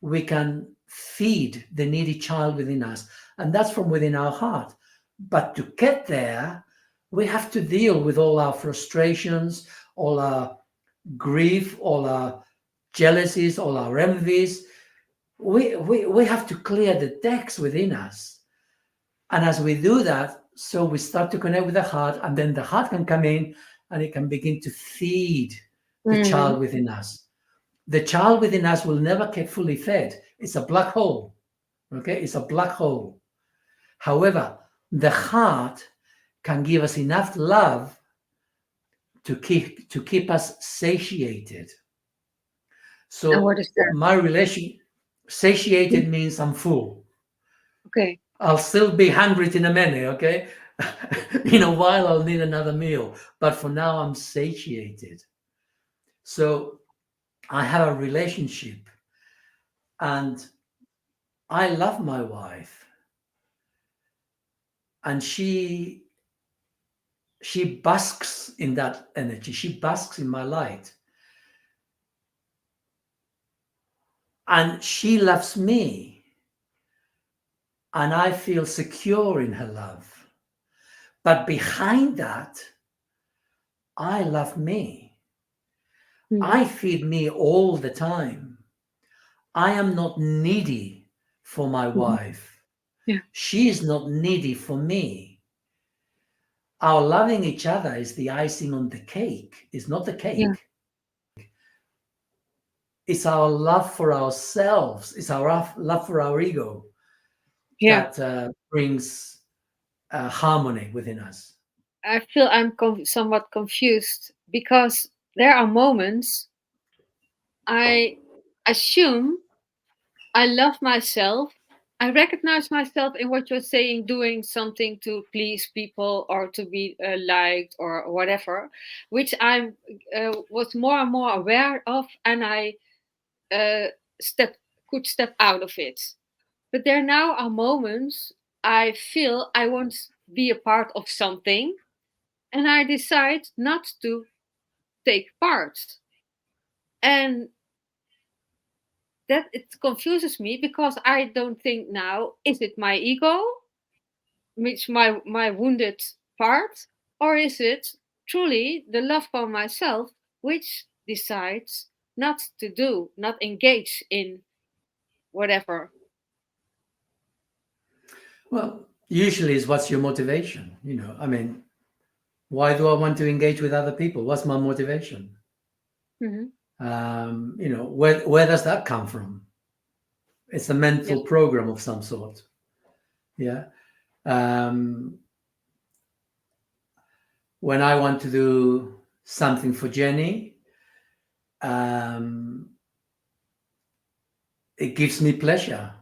we can feed the needy child within us, and that's from within our heart. But to get there, we have to deal with all our frustrations, all our grief, all our jealousies, all our envies. We have to clear the decks within us. And as we do that, so we start to connect with the heart, and then the heart can come in and it can begin to feed the child within us. The child within us will never get fully fed. It's a black hole. Okay, it's a black hole. However, the heart can give us enough love to keep us satiated. And what So is that? my relation, satiated means I'm full. Okay. I'll still be hungry in a minute, okay? In a while, I'll need another meal. But for now, I'm satiated. So I have a relationship, and I love my wife. And she basks in that energy. She basks in my light. And she loves me. And I feel secure in her love. But behind that, I love me. I feed me all the time. I am not needy for my wife. Yeah. She is not needy for me. Our loving each other is the icing on the cake. It's not the Yeah. cake. It's our love for ourselves. It's our love for our ego Yeah. that brings harmony within us. I feel I'm somewhat confused because there are moments I assume I love myself. I recognize myself in what you're saying, doing something to please people or to be liked or whatever, which I was more and more aware of, and I uh, step could step out of it. But there now are moments I feel I want to be a part of something, and I decide not to take part. And that it confuses me because I don't think now, is it my ego, which my wounded part, or is it truly the love for myself which decides not to do, not engage in whatever? Well, usually is what's your motivation? I mean, why do I want to engage with other people? What's my motivation? Hmm. Where does that come from? It's a Yeah. mental program of some sort. Yeah. Um, when I want to do something for Jenny, um, it gives me pleasure.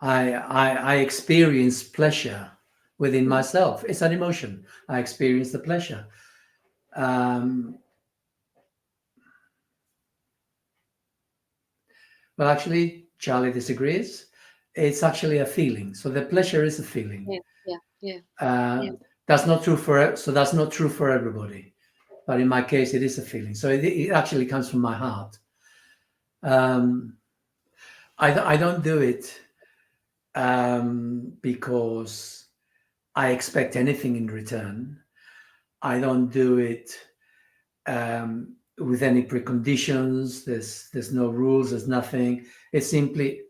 I experience pleasure within Mhm. myself. It's an emotion. I experience the pleasure. Um, well, actually, Charlie disagrees. It's actually a feeling. So the pleasure is a feeling. Yeah, yeah, yeah, Uh, yeah. that's not true for everybody. but in my case, it is a feeling. So it actually comes from my heart. Um, I don't do it because I expect anything in return. I don't do it with any preconditions. There's no rules. There's nothing. It's simply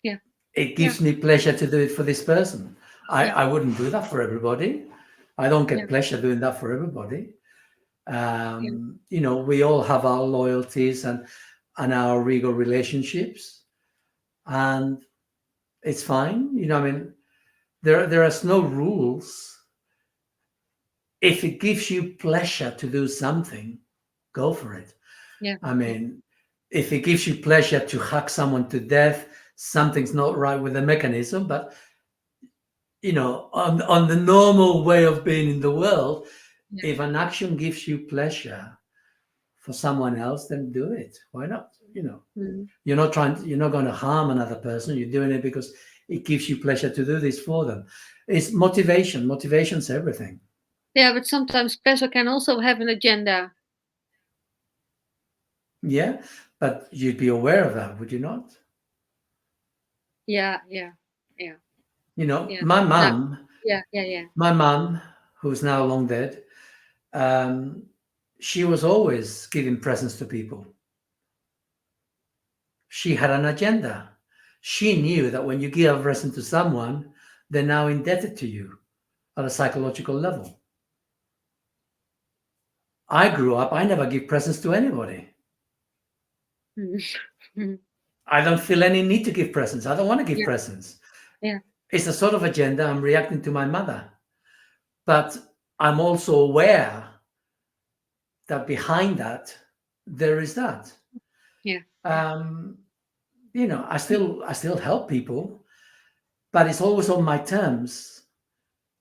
Yeah. it Yeah. gives me pleasure to do it for this person. Yeah. I wouldn't do that for everybody. I don't Yeah. get pleasure doing that for everybody. Yeah. We all have our loyalties and our regal relationships, and it's fine. I mean, there are no rules. If it gives you pleasure to do something, go for it. Yeah. I Yeah. mean, if it gives you pleasure to hack someone to death, something's not right with the mechanism. But on the normal way of being in the world, Yeah. if an action gives you pleasure for someone else, then do it. Why not? Mm. You're not going to harm another person. You're doing it because it gives you pleasure to do this for them. It's motivation. Motivation's everything. Yeah, but sometimes pleasure can also have an agenda. Yeah, but you'd be aware of that, would you not? Yeah. Yeah. Yeah. Yeah. My No. mum, Yeah. Yeah. Yeah. my mum, who's now long dead, um, she was always giving presents to people. She had an agenda. She knew that when you give a present to someone, they're now indebted to you at a psychological level. I grew up, I never give presents to anybody. Mm. Mm. I don't feel any need to give presents. I don't want to give Yeah. presents. Yeah. It's a sort of agenda. I'm reacting to my mother. But I'm also aware that behind that, there is that. Yeah. Um, I still help people, but it's always on my terms,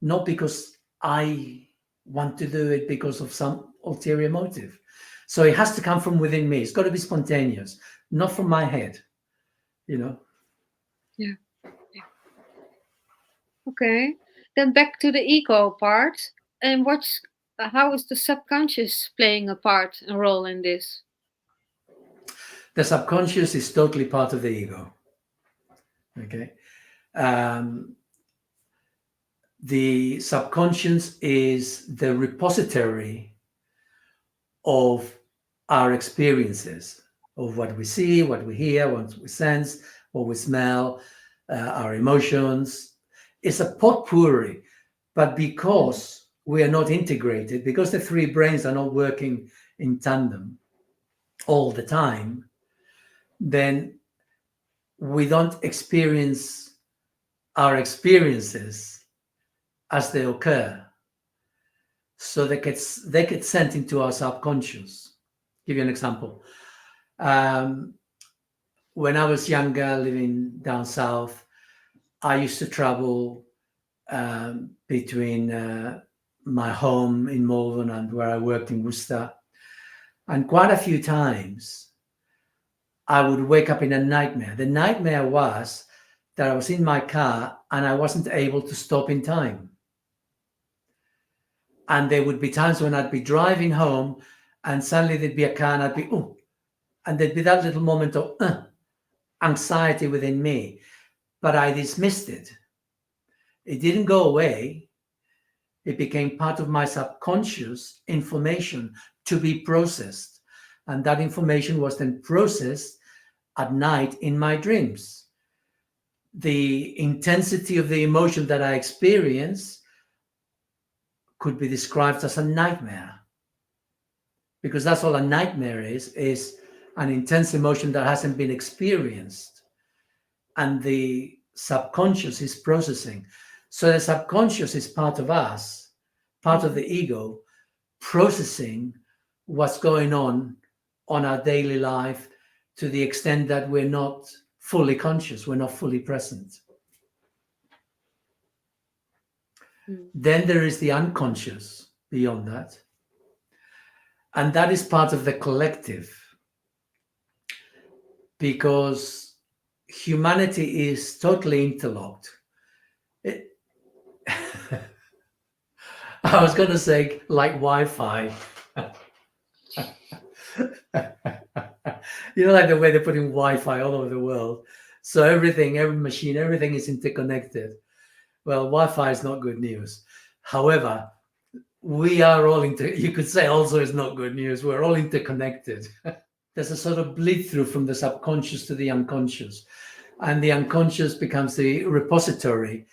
not because I want to do it because of some ulterior motive. So it has to come from within me. It's got to be spontaneous, not from my head, you know. Yeah. Yeah. Okay. Then back to the ego part. And how is the subconscious playing a role in this? The subconscious is totally part of the ego. Okay. Um, the subconscious is the repository of our experiences, of what we see, what we hear, what we sense, what we smell, our emotions. It's a potpourri, but Mm. because we are not integrated, because the three brains are not working in tandem all the time, then we don't experience our experiences as they occur. So they get sent into our subconscious. Give you an example. Um, when I was younger, living down south, I used to travel between my home in Malvern and where I worked in Worcester. And quite a few times, I would wake up in a nightmare. The nightmare was that I was in my car and I wasn't able to stop in time. And there would be times when I'd be driving home and suddenly there'd be a car and I'd be, oh, and there'd be that little moment of anxiety within me. But I dismissed it. It didn't go away. It became part of my subconscious information to be processed. And that information was then processed at night in my dreams. The intensity of the emotion that I experience could be described as a nightmare, because that's all a nightmare is an intense emotion that hasn't been experienced, and the subconscious is processing. So the subconscious is part of us, part of Mm. the ego, processing what's going on our daily life, to the extent that we're not fully conscious, we're not fully present. Mm. Then there is the unconscious beyond that. And that is part of the collective, because humanity is totally interlocked. It, I was going to say like Wi-Fi. Like the way they're putting Wi-Fi all over the world. So everything, every machine, everything is interconnected. Well, Wi-Fi is not good news. However, we are all you could say also is not good news. We're all interconnected. There's a sort of bleed through from the subconscious to the unconscious, and the unconscious becomes the repository.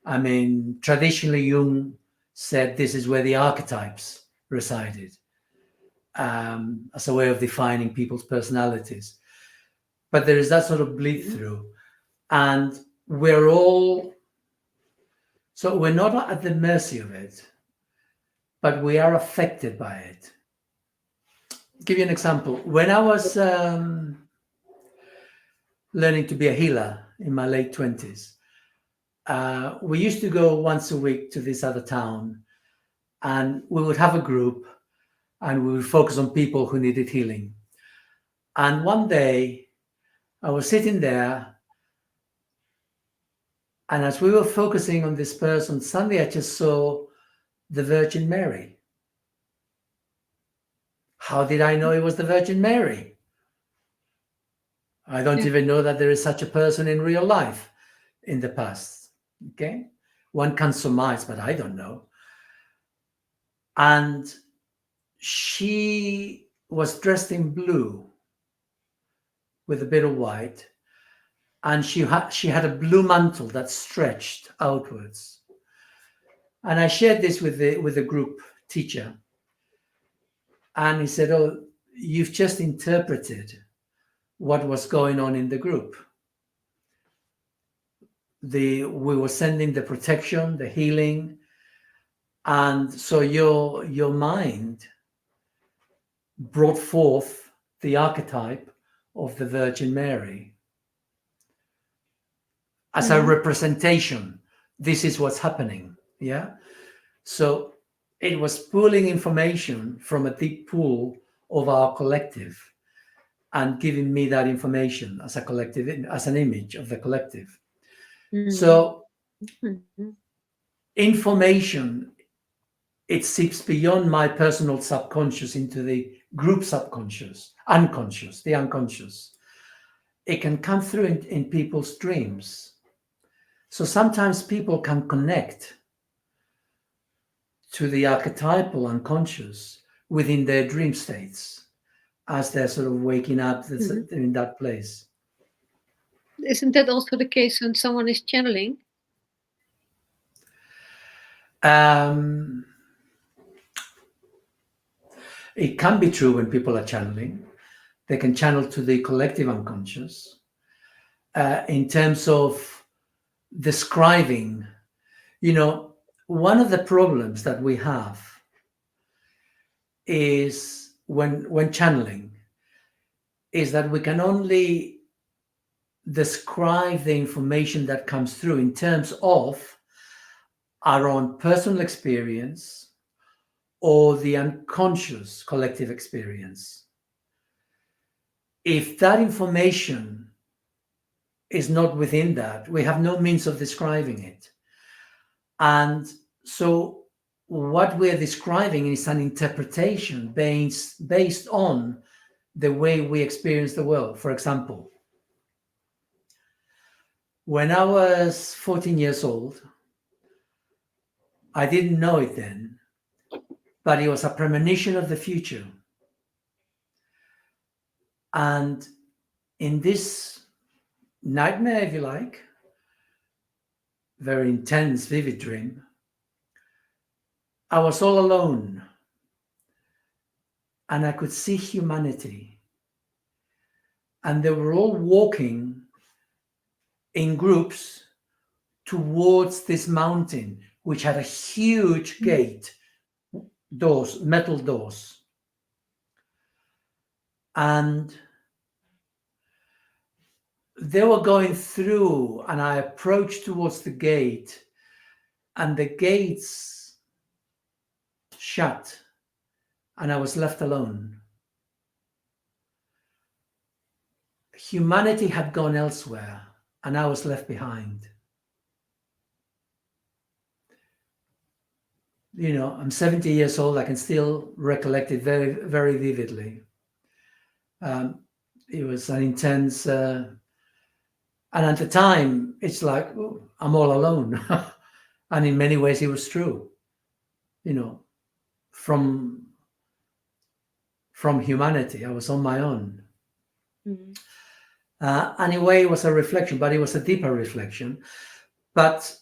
I mean, traditionally, Jung said this is where the archetypes resided, as a way of defining people's personalities. But there is that sort of bleed through, and we're all, so we're not at the mercy of it, but we are affected by it. Give you an example. When I was learning to be a healer in my late 20s, we used to go once a week to this other town, and we would have a group and we would focus on people who needed healing. And one day I was sitting there, and as we were focusing on this person, suddenly I just saw the Virgin Mary. How did I know it was the Virgin Mary? I don't Yeah. even know that there is such a person in real life in the past. Okay. One can surmise, but I don't know. And she was dressed in blue with a bit of white, and she had a blue mantle that stretched outwards. And I shared this with the group teacher, and he said, "Oh, you've just interpreted what was going on in the group. We were sending the protection, the healing, and so your mind brought forth the archetype of the Virgin Mary as a representation. This is what's happening." Yeah. So it was pulling information from a deep pool of our collective and giving me that information as a collective, as an image of the collective. So information, it seeps beyond my personal subconscious into the group subconscious, unconscious, the unconscious. It can come through in people's dreams. So sometimes people can connect to the archetypal unconscious within their dream states as they're sort of waking up in that place. Isn't that also the case when someone is channeling? It can be true when people are channeling. They can channel to the collective unconscious. In terms of describing, one of the problems that we have is when channeling is that we can only describe the information that comes through in terms of our own personal experience or the unconscious collective experience. If that information is not within that, we have no means of describing it. And so what we're describing is an interpretation based on the way we experience the world. For example, when I was 14 years old, I didn't know it then, but it was a premonition of the future. And in this nightmare, if you like, very intense, vivid dream, I was all alone and I could see humanity. And they were all walking in groups towards this mountain, which had a huge gate, doors, metal doors. And they were going through, and I approached towards the gate, and the gates shut, and I was left alone. Humanity had gone elsewhere, and I was left behind. I'm 70 years old. I can still recollect it very, very vividly. It was an intense, and at the time, it's like, oh, I'm all alone. And in many ways, it was true, you know, from humanity. I was on my own. Mhm. And in a way, it was a reflection, but it was a deeper reflection. But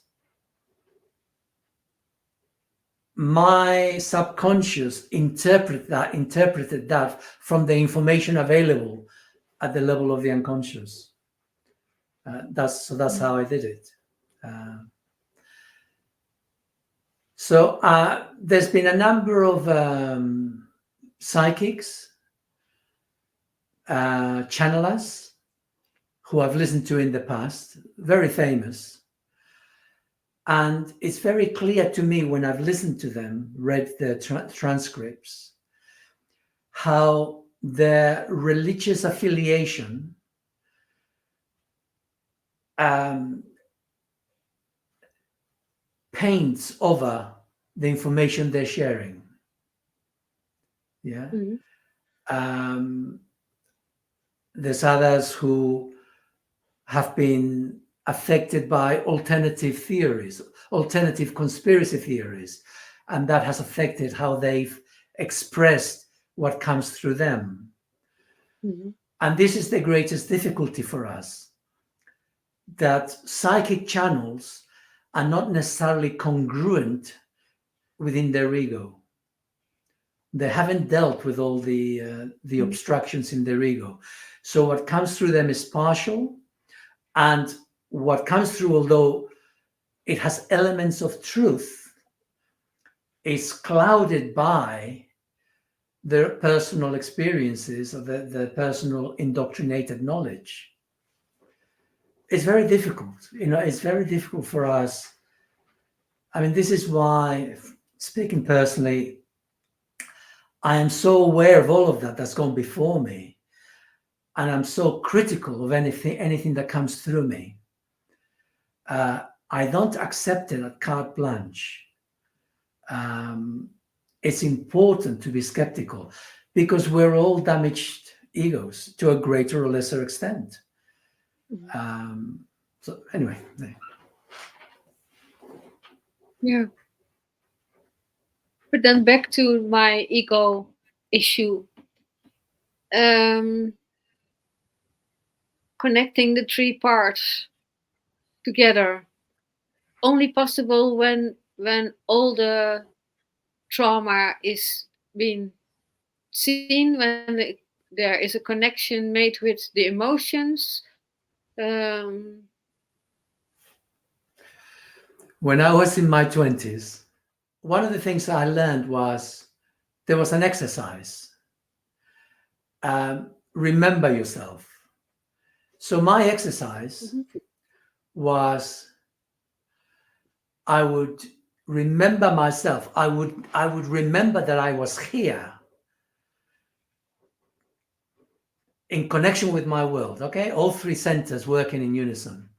my subconscious interpreted that from the information available at the level of the unconscious. That's how I did it. Uh, there's been a number of psychics, channelers who I've listened to in the past, very famous. And it's very clear to me when I've listened to them, read their transcripts, how their religious affiliation um, paints over the information they're sharing. Yeah. Mhm. Um, there's others who have been affected by alternative theories, alternative conspiracy theories, and that has affected how they've expressed what comes through them. Mhm. And this is the greatest difficulty for us, that psychic channels are not necessarily congruent within their ego. They haven't dealt with all the Mhm. obstructions in their ego. So what comes through them is partial, and what comes through, although it has elements of truth, is clouded by their personal experiences or the personal indoctrinated knowledge. It's very difficult. It's very difficult for us. I mean, this is why, speaking personally, I am so aware of all of that's gone before me, and I'm so critical of anything that comes through me. I don't accept it at carte blanche. It's important to be skeptical because we're all damaged egos to a greater or lesser extent. Mhm. So anyway, Yeah. But then back to my ego issue. Um, Connecting the three parts together only possible when all the trauma is being seen, when there is a connection made with the emotions. Um, when I was in my 20s, one of the things I learned was there was an exercise. Remember yourself. So my exercise mhm, was I would remember myself. I would remember that I was here in connection with my world. Okay, all three centers working in unison.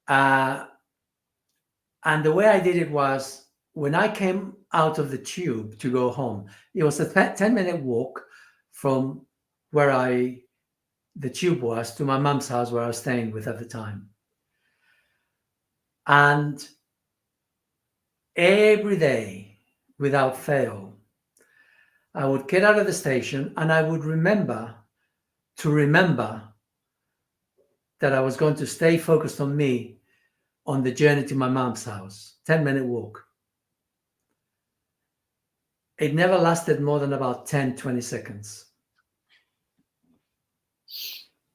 Uh, and the way I did it was when I came out of the tube to go home. It was a 10-minute walk from where the tube was to my mum's house where I was staying with at the time. And every day, without fail, I would get out of the station and I would remember that I was going to stay focused on me on the journey to my mom's house. 10-minute walk. It never lasted more than about 10-20 seconds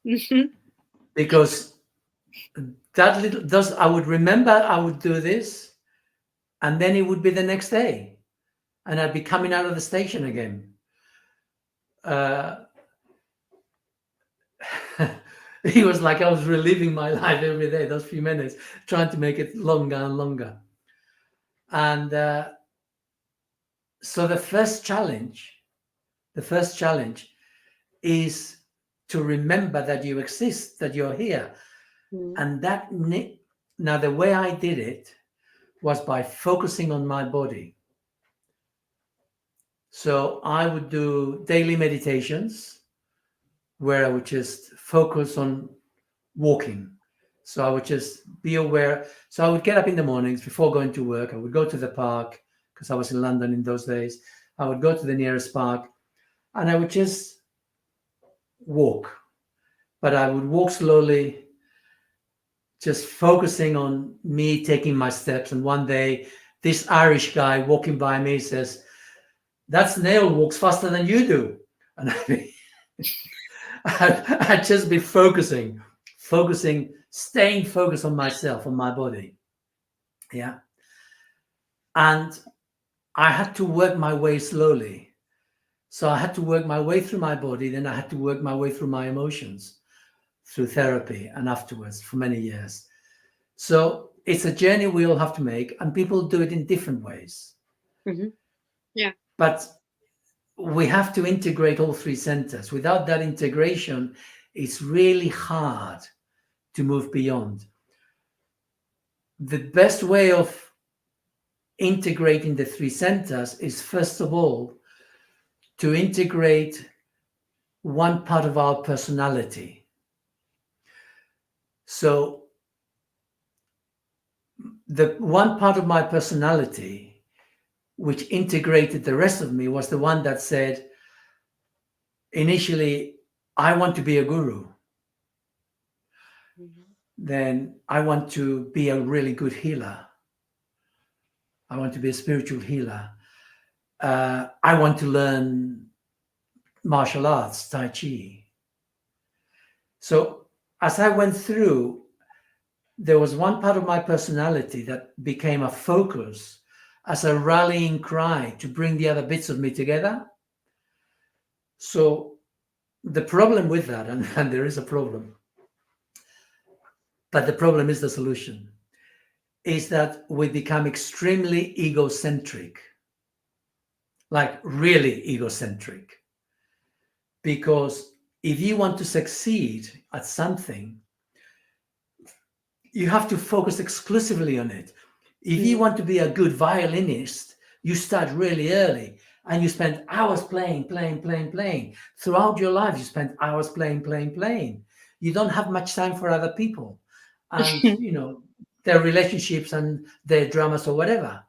mhm, because that little does I would remember I would do this, and then it would be the next day and I'd be coming out of the station again. uh, it was like I was reliving my life every day, those few minutes, trying to make it longer and longer. And so the first challenge is to remember that you exist, that you're here. mhm, And now the way I did it was by focusing on my body. So I would do daily meditations where I would just focus on walking. So I would just be aware. So I would get up in the mornings before going to work. I would go to the park because I was in London in those days. I would go to the nearest park and I would just walk. But I would walk slowly, just focusing on me taking my steps. And one day, this Irish guy walking by me says, "That snail walks faster than you do." And I'd just be focusing, staying focused on myself, on my body. Yeah. And I had to work my way slowly. So I had to work my way through my body. Then I had to work my way through my emotions through therapy and afterwards for many years. So it's a journey we all have to make, and people do it in different ways. Hmm. Yeah. But we have to integrate all three centers. Without that integration, it's really hard to move beyond. The best way of integrating the three centers is, first of all, to integrate one part of our personality. So the one part of my personality which integrated the rest of me was the one that said, initially, I want to be a guru. Hmm. Then I want to be a really good healer. I want to be a spiritual healer. I want to learn martial arts, Tai Chi. So as I went through, there was one part of my personality that became a focus as a rallying cry to bring the other bits of me together. So the problem with that, and there is a problem, but the problem is the solution, is that we become extremely egocentric, like really egocentric. Because if you want to succeed at something, you have to focus exclusively on it. If you want to be a good violinist, you start really early and you spend hours playing. Throughout your life, you spend hours playing. You don't have much time for other people and, their relationships and their dramas or whatever.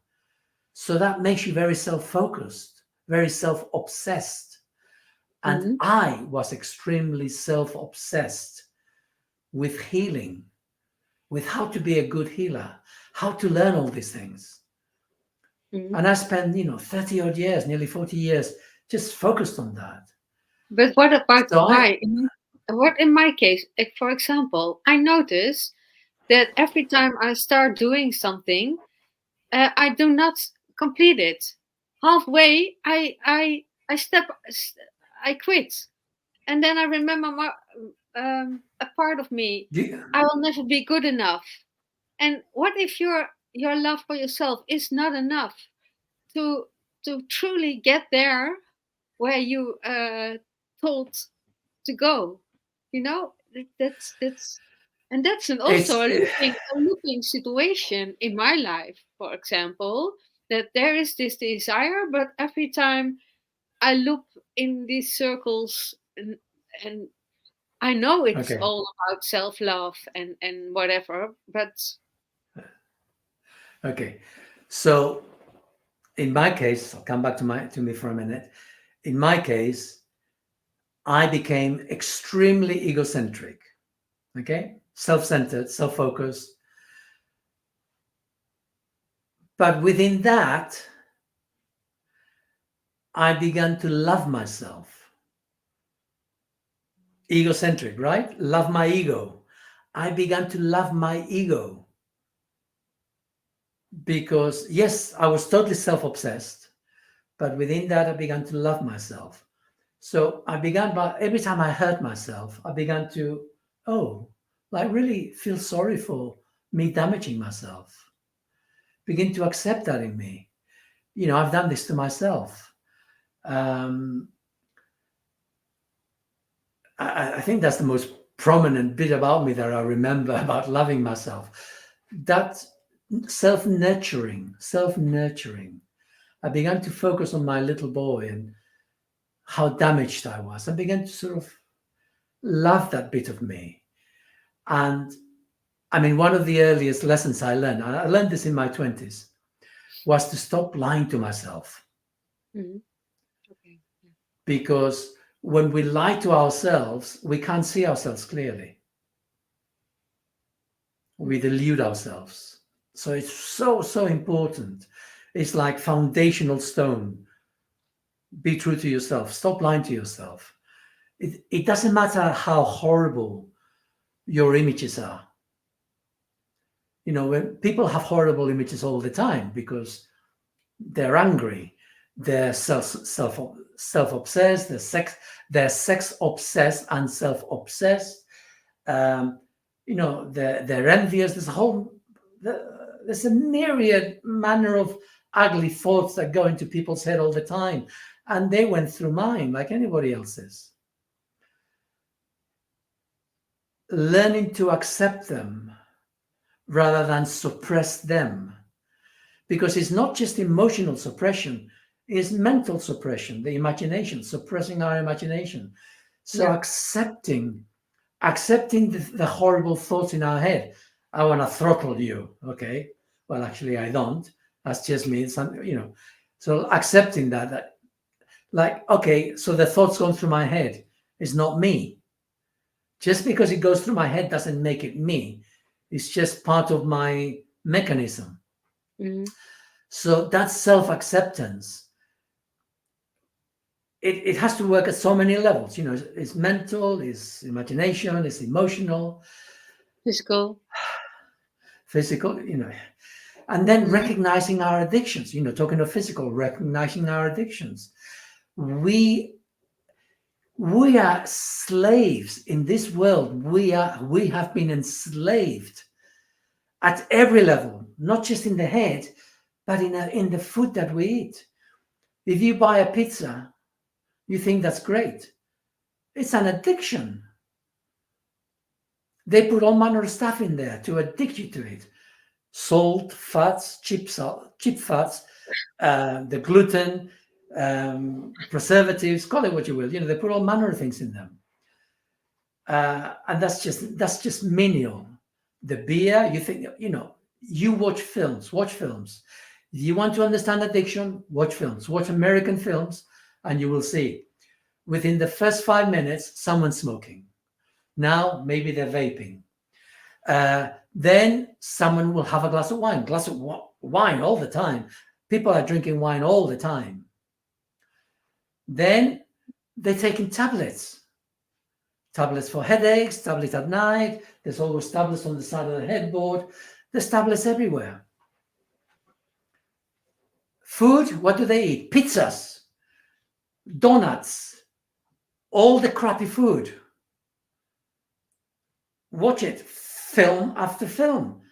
So that makes you very self-focused, very self-obsessed. And I was extremely self-obsessed with healing, with how to be a good healer, how to learn all these things. And I spent, 30 odd years, nearly 40 years, just focused on that. But what about So why? What in my case, for example, I notice that every time I start doing something, I do not complete it. Halfway, I quit, and then I remember a part of me. I will never be good enough. And what if your love for yourself is not enough to truly get there where you told to go? That's and that's it's, also a looping situation in my life, for example, that there is this desire, but every time I loop in these circles, and I know it's okay. all about self-love and whatever, but Okay. So in my case, I'll come back to me for a minute. In my case, I became extremely egocentric. Okay. Self-centered, self-focused. But within that, I began to love myself. Egocentric, right? Love my ego. I began to love my ego because, yes, I was totally self-obsessed, but within that, I began to love myself. So I began by every time I hurt myself, I began to, like really feel sorry for me damaging myself. Begin to accept that in me. I've done this to myself. Um, I think that's the most prominent bit about me that I remember about loving myself. That self-nurturing. I began to focus on my little boy and how damaged I was. I began to sort of love that bit of me. And I mean, one of the earliest lessons I learned this in my 20s, was to stop lying to myself. Mhm. Okay. Yeah. Because when we lie to ourselves, we can't see ourselves clearly. We Mhm. delude ourselves. So it's so important. It's like foundational stone. Be true to yourself. Stop lying to yourself. It doesn't matter how horrible your images are. When people have horrible images all the time because they're angry, they're self obsessed, they're sex obsessed and self obsessed. Um, they're envious. There's a myriad manner of ugly thoughts that go into people's head all the time, and they went through mine like anybody else's. Learning to accept them rather than suppress them, because it's not just emotional suppression, it's mental suppression, the imagination, suppressing our imagination. So Yeah. accepting the horrible thoughts in our head. I want to throttle you. Okay. Well, actually, I don't. That's just me. So accepting that, like, okay, so the thoughts going through my head is not me. Just because it goes through my head doesn't make it me. It's just part of my mechanism. Mhm. So that's self acceptance. It has to work at so many levels. It's mental, it's imagination, it's emotional, Physical. physical. And then Mhm. recognizing our addictions. Talking of physical, recognizing our addictions. We we are slaves in this world. We have been enslaved at every level, not just in the head, but in the food that we eat. If you buy a pizza, you think that's great. It's an addiction. They put all manner of stuff in there to addict you to it. Salt, fats, cheap fats, the gluten, preservatives, call it what you will. They put all manner of things in them, and that's just menial. The beer, you think, you watch films. Watch films. If you want to understand addiction, watch films. Watch American films, and you will see within the first 5 minutes, someone's smoking. Now maybe they're vaping. Then someone will have a glass of wine. Wine all the time. People are drinking wine all the time. Then they're taking tablets for headaches, tablets at night. There's always tablets on the side of the headboard. There's tablets everywhere. Food, what do they eat? Pizzas, donuts, all the crappy food. Watch it, film after film.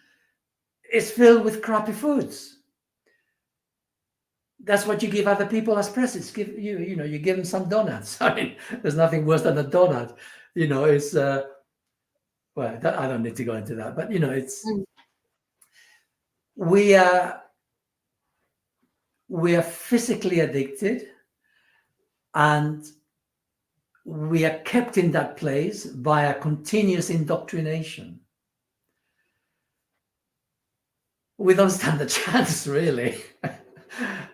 It's filled with crappy foods. That's what you give other people as presents. You give them some donuts. I mean, there's nothing worse than a donut. It's well, I don't need to go into that, but it's Mm. we are we are physically addicted, and we are kept in that place by a continuous indoctrination. We don't stand a chance, really.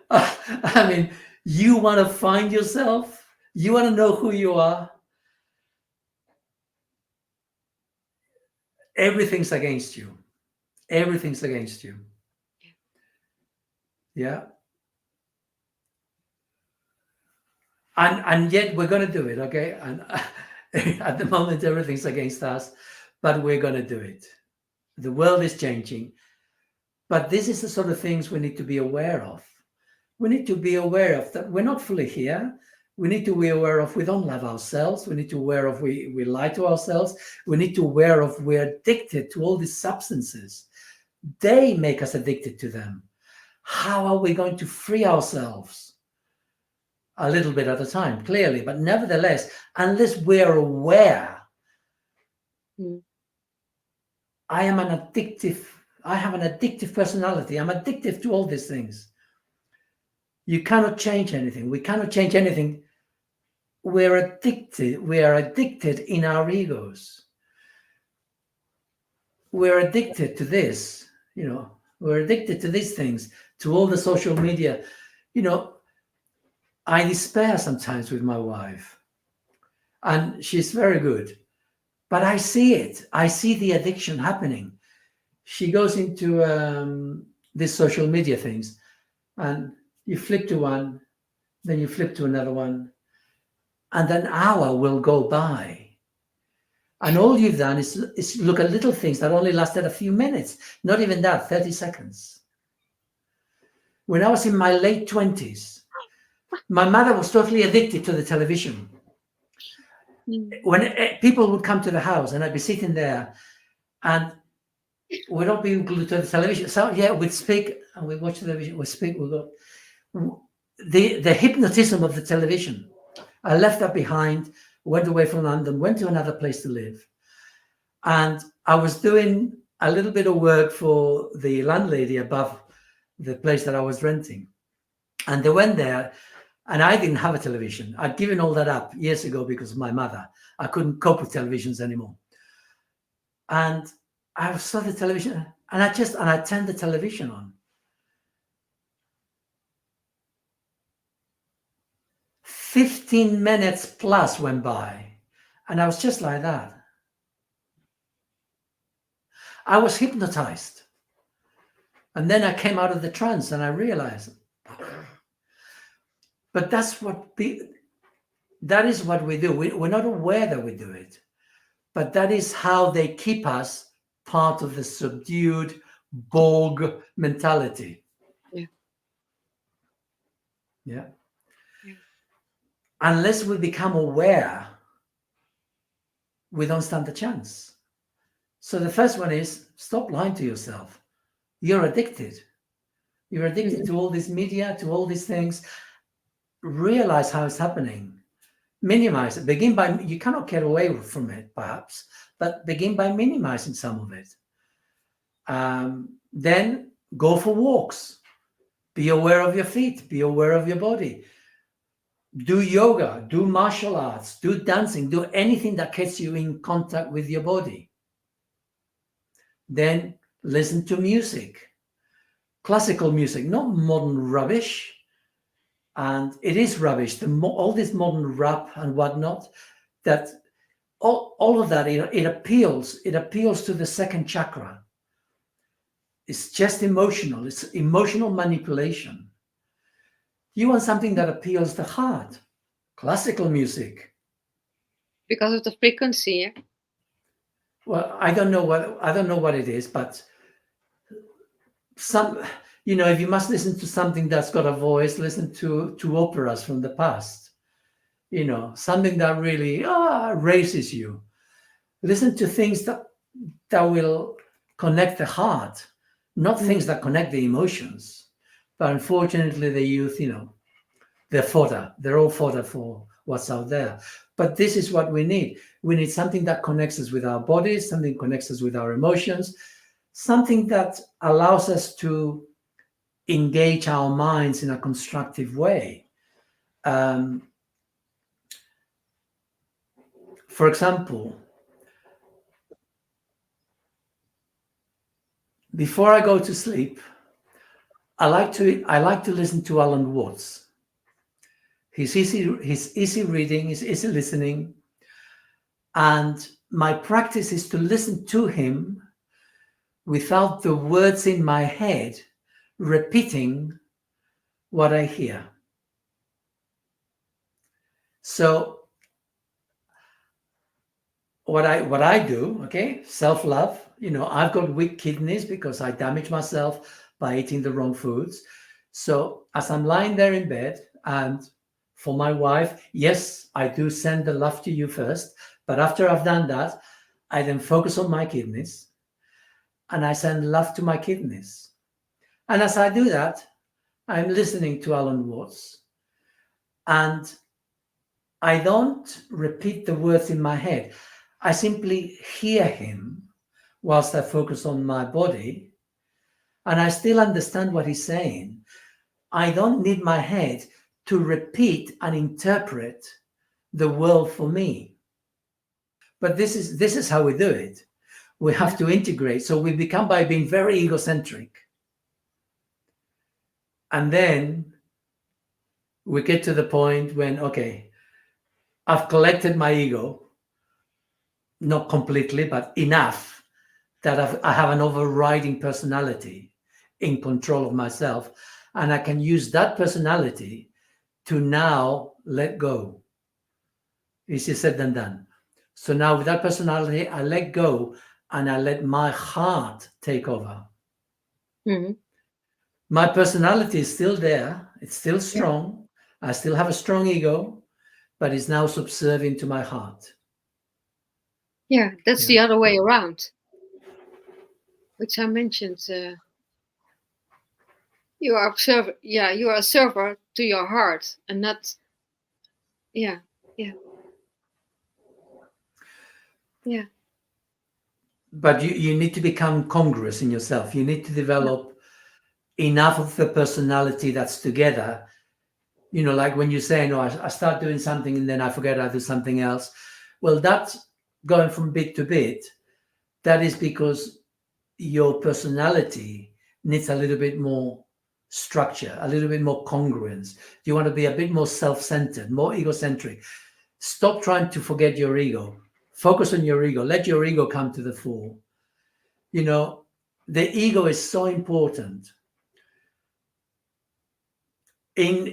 I mean, you want to find yourself, you want to know who you are, everything's against you. Everything's against you. Yeah. And yet we're going to do it, okay? And at the moment, everything's against us, but we're going to do it. The world is changing. But this is the sort of things we need to be aware of. We need to be aware of that we're not fully here. We need to be aware of we don't love ourselves. We need to be aware of we lie to ourselves. We need to be aware of we're addicted to all these substances. They make us addicted to them. How are we going to free ourselves? A little bit at a time, clearly, but nevertheless, unless we're aware, Mm. I am an addictive I have an addictive personality. I'm addictive to all these things. You cannot change anything. We cannot change anything. We're addicted. We are addicted in our egos. We're addicted to this, we're addicted to these things, to all the social media. I despair sometimes with my wife, and she's very good, but I see it. I see the addiction happening. She goes into these social media things, and you flip to one, then you flip to another one, and an hour will go by. And all you've done is look at little things that only lasted a few minutes, not even that, 30 seconds. When I was in my late 20s, my mother was totally addicted to the television. When people would come to the house and I'd be sitting there and we'd all be glued to the television. So yeah, we'd speak and we'd watch television, we'd speak, we'd go. The hypnotism of the television. I left that behind, went away from London, went to another place to live. And I was doing a little bit of work for the landlady above the place that I was renting. And they went there, and I didn't have a television. I'd given all that up years ago because of my mother. I couldn't cope with televisions anymore. And I saw the television, and I turned the television on. 15 minutes plus went by, and I was just like that. I was hypnotized. And then I came out of the trance and I realized. But that is what we do. We're not aware that we do it. But that is how they keep us part of the subdued Borg mentality. Yeah. Unless we become aware, we don't stand a chance. So the first one is stop lying to yourself. You're addicted. You're addicted to all this media, to all these things. Realize how it's happening. Minimize it. You cannot get away from it, perhaps, but begin by minimizing some of it. Then go for walks. Be aware of your feet. Be aware of your body. Do yoga, do martial arts, do dancing, do anything that gets you in contact with your body. Then listen to music, classical music, not modern rubbish. And it is rubbish, all this modern rap and whatnot, that all of that, it appeals to the second chakra. It's just emotional. It's emotional manipulation. You want something that appeals to the heart. Classical music. Because of the frequency. Yeah? Well, I don't know what it is, but if you must listen to something that's got a voice, listen to operas from the past. Something that really raises you. Listen to things that will connect the heart, not things that connect the emotions. But unfortunately, the youth, they're fodder. They're all fodder for what's out there. But this is what we need. We need something that connects us with our bodies, something that connects us with our emotions, something that allows us to engage our minds in a constructive way. For example, before I go to sleep, I like to listen to Alan Watts. He's easy reading, he's easy listening. And my practice is to listen to him without the words in my head repeating what I hear. So what I do, okay, self-love, I've got weak kidneys because I damage myself by eating the wrong foods. So as I'm lying there in bed, and for my wife, yes, I do send the love to you first, but after I've done that, I then focus on my kidneys and I send love to my kidneys. And as I do that, I'm listening to Alan Watts, and I don't repeat the words in my head. I simply hear him whilst I focus on my body. and I still understand what he's saying. I don't need my head to repeat and interpret the world for me. But this is how we do it. We have to integrate. So we become by being very egocentric. And then we get to the point when, okay, I've collected my ego, not completely, but enough that I have an overriding personality in control of myself. And I can use that personality to now let go. Easier said than done. So now with that personality, I let go and I let my heart take over. Mm-hmm. My personality is still there. It's still Yeah. strong. I still have a strong ego, but it's now subservient to my heart. Yeah, that's Yeah. the other way around, which I mentioned. You are observer. Yeah, you are a server to your heart, and not. Yeah, yeah, yeah. But you need to become congruous in yourself. You need to Yeah. develop enough of the personality that's together. Like when you say, no, I start doing something and then I forget I do something else. Well, that's going from bit to bit. That is because your personality needs a little bit more structure, a little bit more congruence. You want to be a bit more self-centered, more egocentric. Stop trying to forget your ego. Focus on your ego. Let your ego come to the fore. The ego is so important. In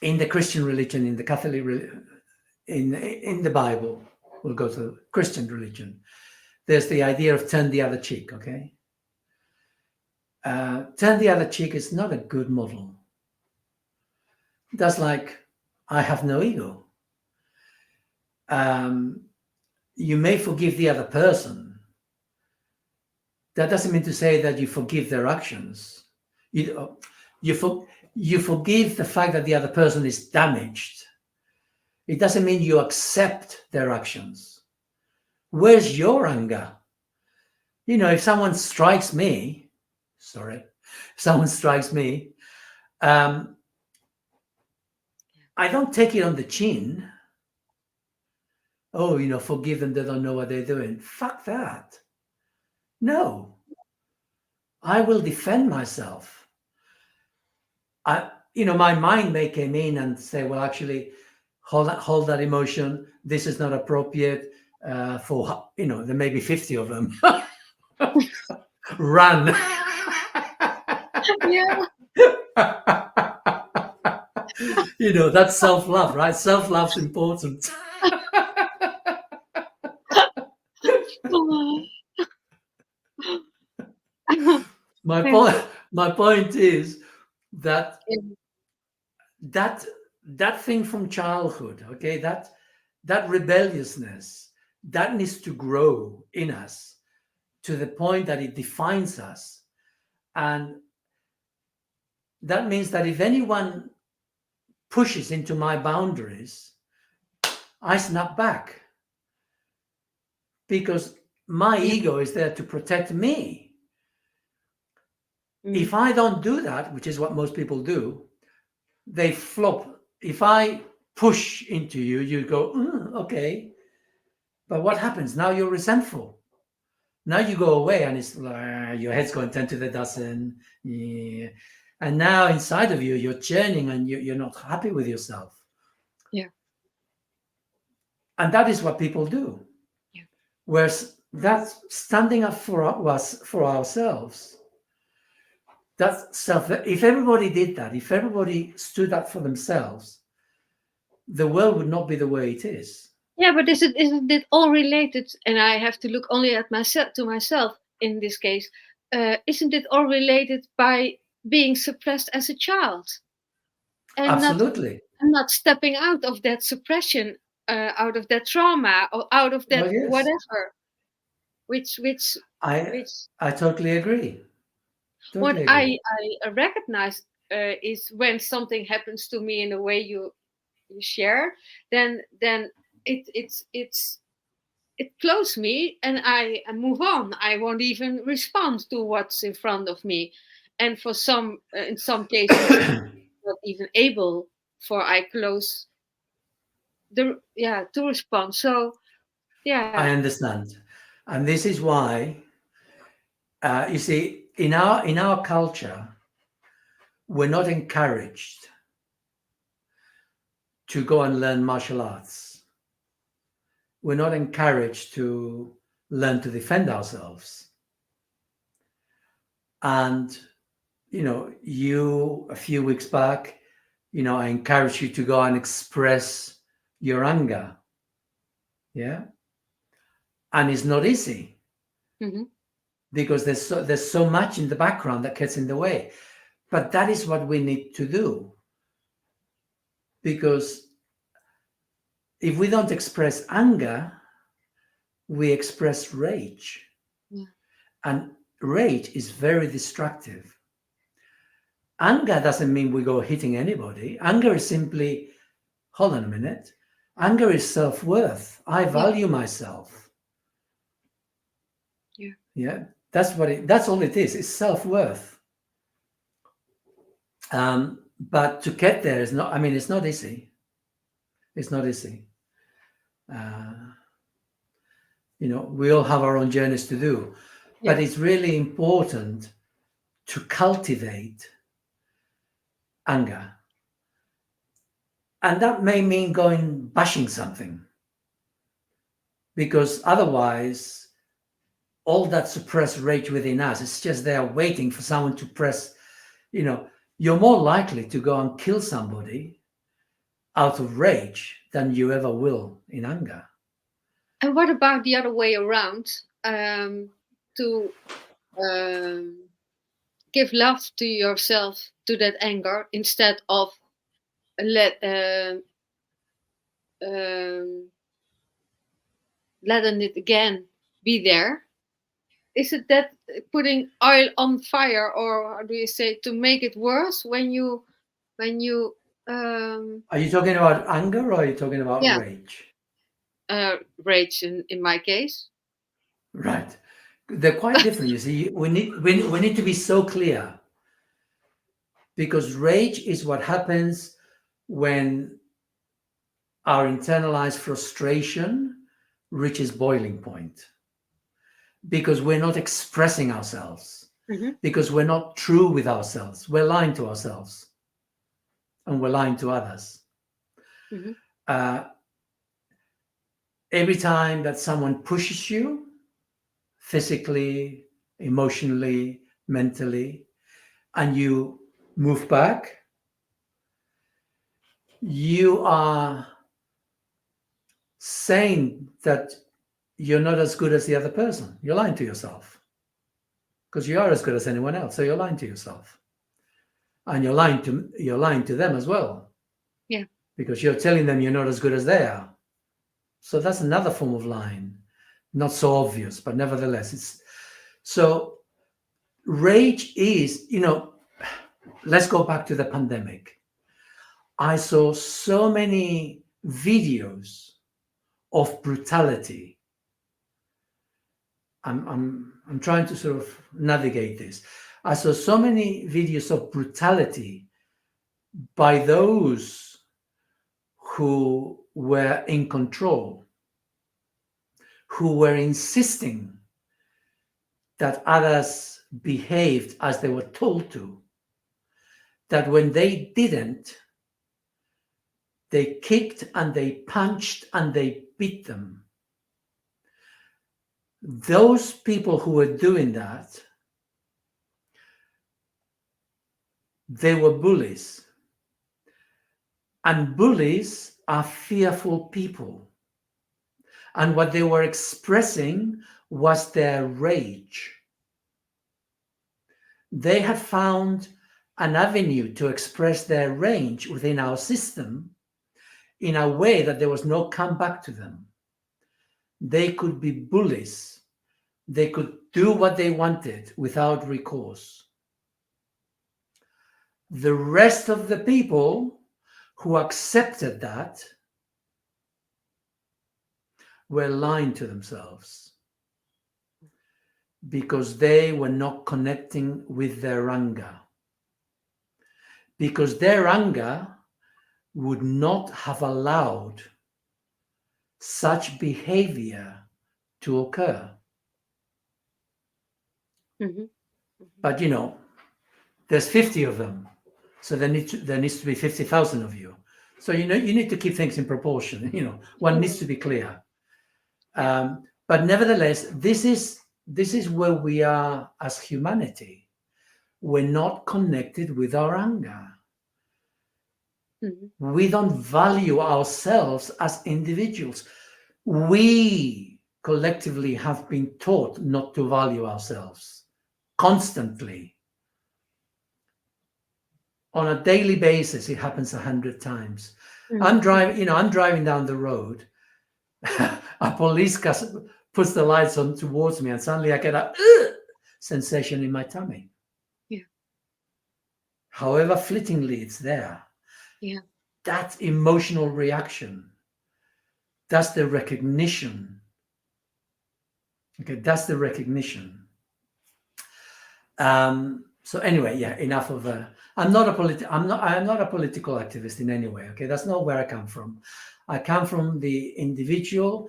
the Christian religion, in the Catholic in the Bible, we'll go to Christian religion. There's the idea of turn the other cheek. Okay, turn the other cheek is not a good model. That's like I have no ego. You may forgive the other person. That doesn't mean to say that you forgive their actions. You forgive the fact that the other person is damaged. It doesn't mean you accept their actions. Where's your anger? If someone strikes me, I don't take it on the chin. Oh, forgive them, they don't know what they're doing. Fuck that. No, I will defend myself. My mind may come in and say, well, actually, hold that emotion. This is not appropriate for, there may be 50 of them. Run. Yeah. That's self-love, right? Self-love's important. My point is that that thing from childhood, okay, that rebelliousness, that needs to grow in us to the point that it defines us. And that means that if anyone pushes into my boundaries, I snap back, because my Yeah. ego is there to protect me. Mm. If I don't do that, which is what most people do, they flop. If I push into you, you go, okay. But what happens? Now you're resentful. Now you go away and it's like your head's going 10 to the dozen. Yeah. And now inside of you, you're churning and you're not happy with yourself. Yeah. And that is what people do. Yeah. Whereas that's standing up for ourselves. That's self. If everybody did that, if everybody stood up for themselves, the world would not be the way it is. Yeah, but isn't it all related? And I have to look only at myself in this case. Isn't it all related by being suppressed as a child and Absolutely. not stepping out of that suppression, out of that trauma, or out of that Well, yes, whatever? Which I which I totally agree. what Totally agree. I recognize is when something happens to me in the way you share, then it's it closes me, and I move on. I won't even respond to what's in front of me. And for some, in some cases, not even able, for I close the, yeah, to respond. So yeah. I understand, and this is why you see, in our culture, we're not encouraged to go and learn martial arts. We're not encouraged to learn to defend ourselves. And you a few weeks back, I encouraged you to go and express your anger. Yeah, and it's not easy Hmm. because there's so much in the background that gets in the way. But that is what we need to do, because if we don't express anger, we express rage, Yeah. and rage is very destructive. Anger doesn't mean we go hitting anybody. Anger is simply, hold on a minute. Anger is self-worth. I Yeah. value myself. Yeah. Yeah, that's all it is. It's self-worth. But to get there is not. I mean, it's not easy. It's not easy. Uh, we all have our own journeys to do, but Yeah. it's really important to cultivate anger, and that may mean going bashing something, because otherwise, all that suppressed rage within us is just there waiting for someone to press. You're more likely to go and kill somebody out of rage than you ever will in anger. And what about the other way around? To um, give love to yourself, to that anger, instead of let um, letting it again be there. Is it that putting oil on fire, or how do you say, to make it worse when you Are you talking about anger, or are you talking about yeah, rage? rage in my case? Right. They're quite different. You see, we need to be so clear, because rage is what happens when our internalized frustration reaches boiling point, because we're not expressing ourselves, Hmm. because we're not true with ourselves. We're lying to ourselves, and we're lying to others. Hmm. Uh, every time that someone pushes you physically, emotionally, mentally, and you move back, you are saying that you're not as good as the other person. You're lying to yourself, because you are as good as anyone else. So you're lying to yourself, and you're lying to them as well, Yeah. because you're telling them you're not as good as they are. So that's another form of lying, not so obvious, but nevertheless, it's so. Rage is, let's go back to the pandemic. I saw so many videos of brutality. I'm trying to sort of navigate this. I saw so many videos of brutality by those who were in control, who were insisting that others behaved as they were told to, that when they didn't, they kicked and they punched and they beat them. Those people who were doing that, they were bullies. And bullies are fearful people. And what they were expressing was their rage. They had found an avenue to express their rage within our system in a way that there was no comeback to them. They could be bullies. They could do what they wanted without recourse. The rest of the people who accepted that were lying to themselves because they were not connecting with their anger. Because their anger would not have allowed such behavior to occur. Mhm. But there's 50 of them, so there needs to be 50,000 of you. So you need to keep things in proportion. One needs to be clear. But nevertheless, this is where we are as humanity. We're not connected with our anger. Mhm. We don't value ourselves as individuals. We collectively have been taught not to value ourselves constantly. On a daily basis, it happens 100 times. I'm driving down the road. A police car puts the lights on towards me, and suddenly I get a sensation in my tummy. Yeah. However fleetingly it's there. Yeah. That emotional reaction, that's the recognition. Okay, that's the recognition. So anyway, yeah, enough of I'm not a political activist in any way. Okay, that's not where I come from. I come from the individual,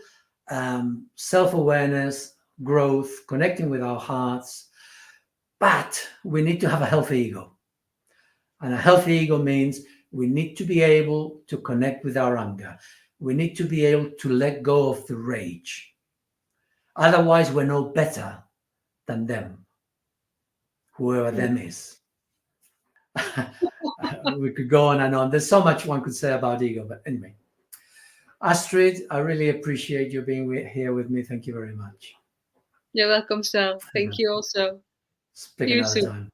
self-awareness, growth, connecting with our hearts. But we need to have a healthy ego. And a healthy ego means we need to be able to connect with our anger. We need to be able to let go of the rage. Otherwise, we're no better than them, whoever them is. We could go on and on. There's so much one could say about ego, but anyway. Astrid, I really appreciate you being here with me. Thank you very much. You're welcome, Sal. Thank you also. See Speak you another soon. time.